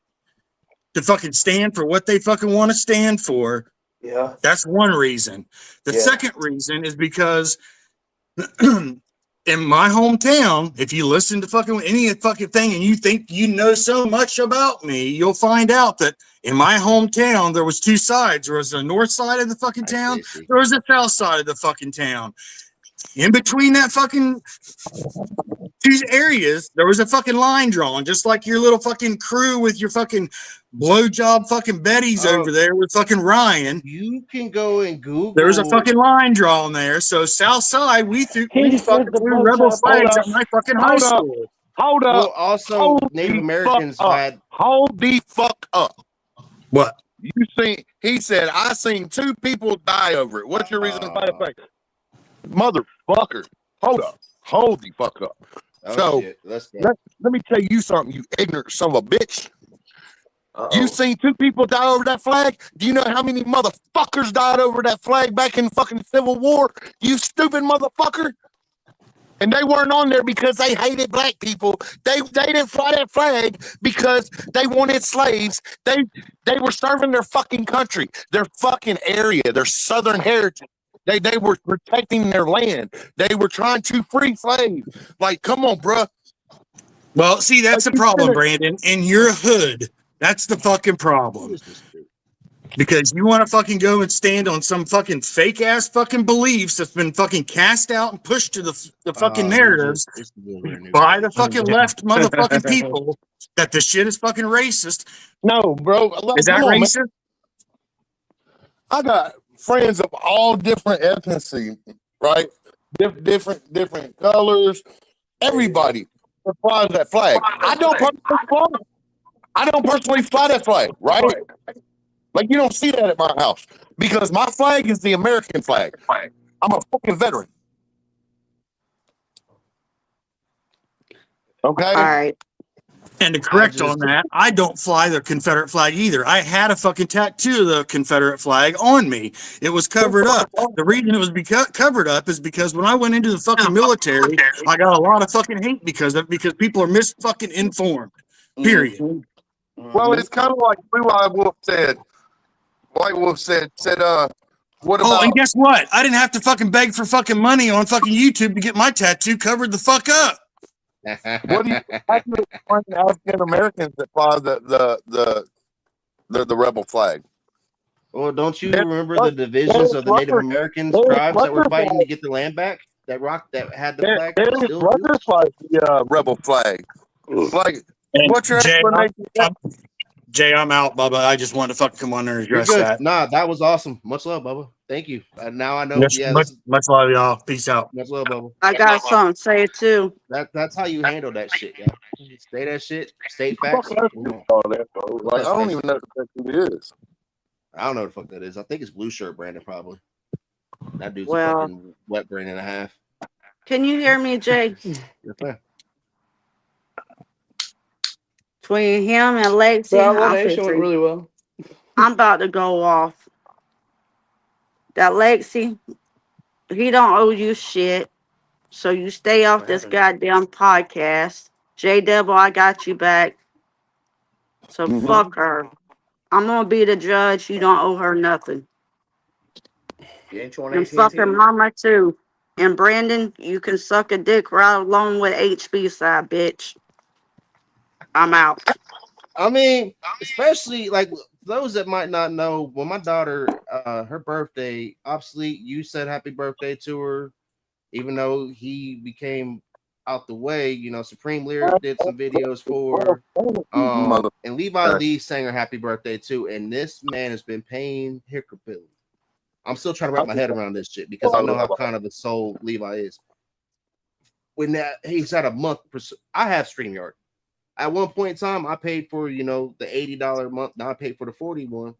to fucking stand for what they fucking want to stand for. Yeah. That's one reason. The second reason is because in my hometown, if you listen to fucking any fucking thing and you think you know so much about me, you'll find out that in my hometown there was two sides. There was the north side of the fucking town, there was the south side of the fucking town. In between that fucking two areas, there was a fucking line drawn, just like your little fucking crew with your fucking blowjob fucking Betty's over there with fucking Ryan. You can go and Google. There was a fucking line drawn there. So south side, we fucking threw rebel flags at my fucking high school. Hold up. Well, also Native Americans had. Hold the fuck up. What? You seen? He said, I seen two people die over it. What's your reason for that? Motherfucker. Hold up. Hold the fuck up. Oh, let me tell you something, you ignorant son of a bitch. You seen two people die over that flag? Do you know how many motherfuckers died over that flag back in the fucking Civil War? You stupid motherfucker. And they weren't on there because they hated black people. They didn't fly that flag because they wanted slaves. They were serving their fucking country, their fucking area, their southern heritage. They were protecting their land. They were trying to free slaves. Like, come on, bruh. Well, see, that's the problem, Brandon. In your hood, that's the fucking problem. Because you want to fucking go and stand on some fucking fake ass fucking beliefs that's been fucking cast out and pushed to the fucking narratives by the fucking left motherfucking people that the shit is fucking racist. No, bro. Is that racist? I got friends of all different ethnicity, right? Different colors. Everybody flies that flag. I don't personally fly that flag, right? Like, you don't see that at my house because my flag is the American flag. I'm a fucking veteran. Okay. All right. And to correct on that, I don't fly the Confederate flag either. I had a fucking tattoo of the Confederate flag on me. It was covered up. The reason it was covered up is because when I went into the fucking military, I got a lot of fucking hate because people are fucking informed. Period. Well, it's kind of like White Wolf said. White Wolf said, what about... Oh, and guess what? I didn't have to fucking beg for fucking money on fucking YouTube to get my tattoo covered the fuck up. What do you explain to African Americans that fly the rebel flag? Well, don't you remember the divisions of the Native Americans tribes that were fighting to get the land back? That had the flag. Rutgers flies the rebel flag. Like, what's your explanation? Jay, I'm out, Bubba. I just wanted to fucking come on there and address that. Nah, that was awesome. Much love, Bubba. Thank you. Now I know. Much love, y'all. Peace out. Much love, Bubba. I got something to say too. That's how you handle that shit, yeah. Say that shit. State facts. Like, I don't even know what the fuck it is. I don't know what the fuck that is. I think it's Blue Shirt Brandon, probably. That dude's a fucking wet brain and a half. Can you hear me, Jay? Yes, ma'am. Between him and Lexi, went really well. I'm about to go off. That Lexi, he don't owe you shit. So you stay off this goddamn podcast. J Devil, I got you back. So fuck her. I'm gonna be the judge. You don't owe her nothing. And fuck her mama too. And Brandon, you can suck a dick right along with HB side, bitch. I'm out. I mean, especially like those that might not know, when my daughter, her birthday, Obsolete, you said happy birthday to her, even though he became out the way. You know, Supreme Lyric did some videos for her. And Levi Lee sang her happy birthday too. And this man has been paying Hickerbilly. I'm still trying to wrap my head around this shit because I know how kind of a soul Levi is. When he's had a month, I have StreamYard. At one point in time, I paid for, the $80 a month. Now I paid for the $41,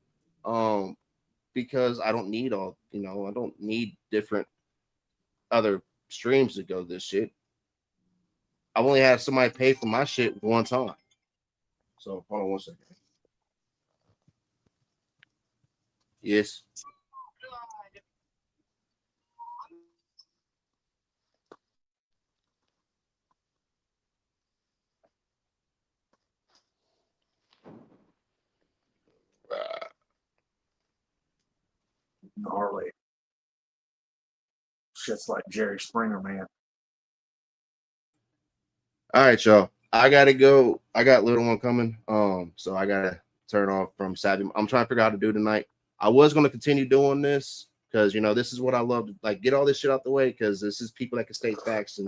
because I don't need I don't need different other streams to go this shit. I've only had somebody pay for my shit one time. So hold on one second. Yes. Gnarly. Shit's like Jerry Springer, man. All right, y'all. I gotta go. I got little one coming. So I gotta turn off from Savvy. I'm trying to figure out how to do tonight. I was gonna continue doing this because this is what I love to like get all this shit out the way because this is people that can state facts and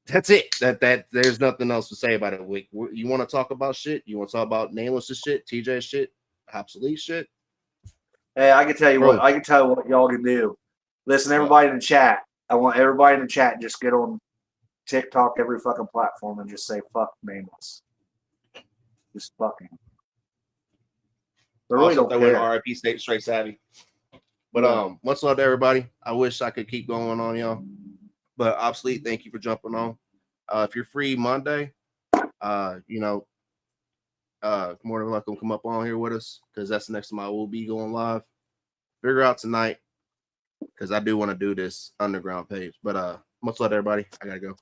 that's it. That there's nothing else to say about it. You want to talk about shit? You want to talk about nameless shit, TJ shit, obsolete shit? Hey, I can tell you what. I can tell you what y'all can do. Listen, everybody in the chat. I want everybody in the chat just get on TikTok, every fucking platform, and just say "fuck nameless." Just fucking. But really Also, don't throw in care. RIP State Straight Savvy. But much love to everybody. I wish I could keep going on, y'all. But obsolete, thank you for jumping on. If you're free Monday, more than welcome come up on here with us because that's the next time I will be going live. Figure out tonight because I do want to do this underground page. But much love to everybody. I gotta go.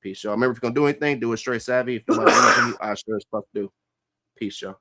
Peace, y'all. Remember, if you're gonna do anything, do it straight savvy. If nobody believes in you, I sure as fuck do. Peace, y'all.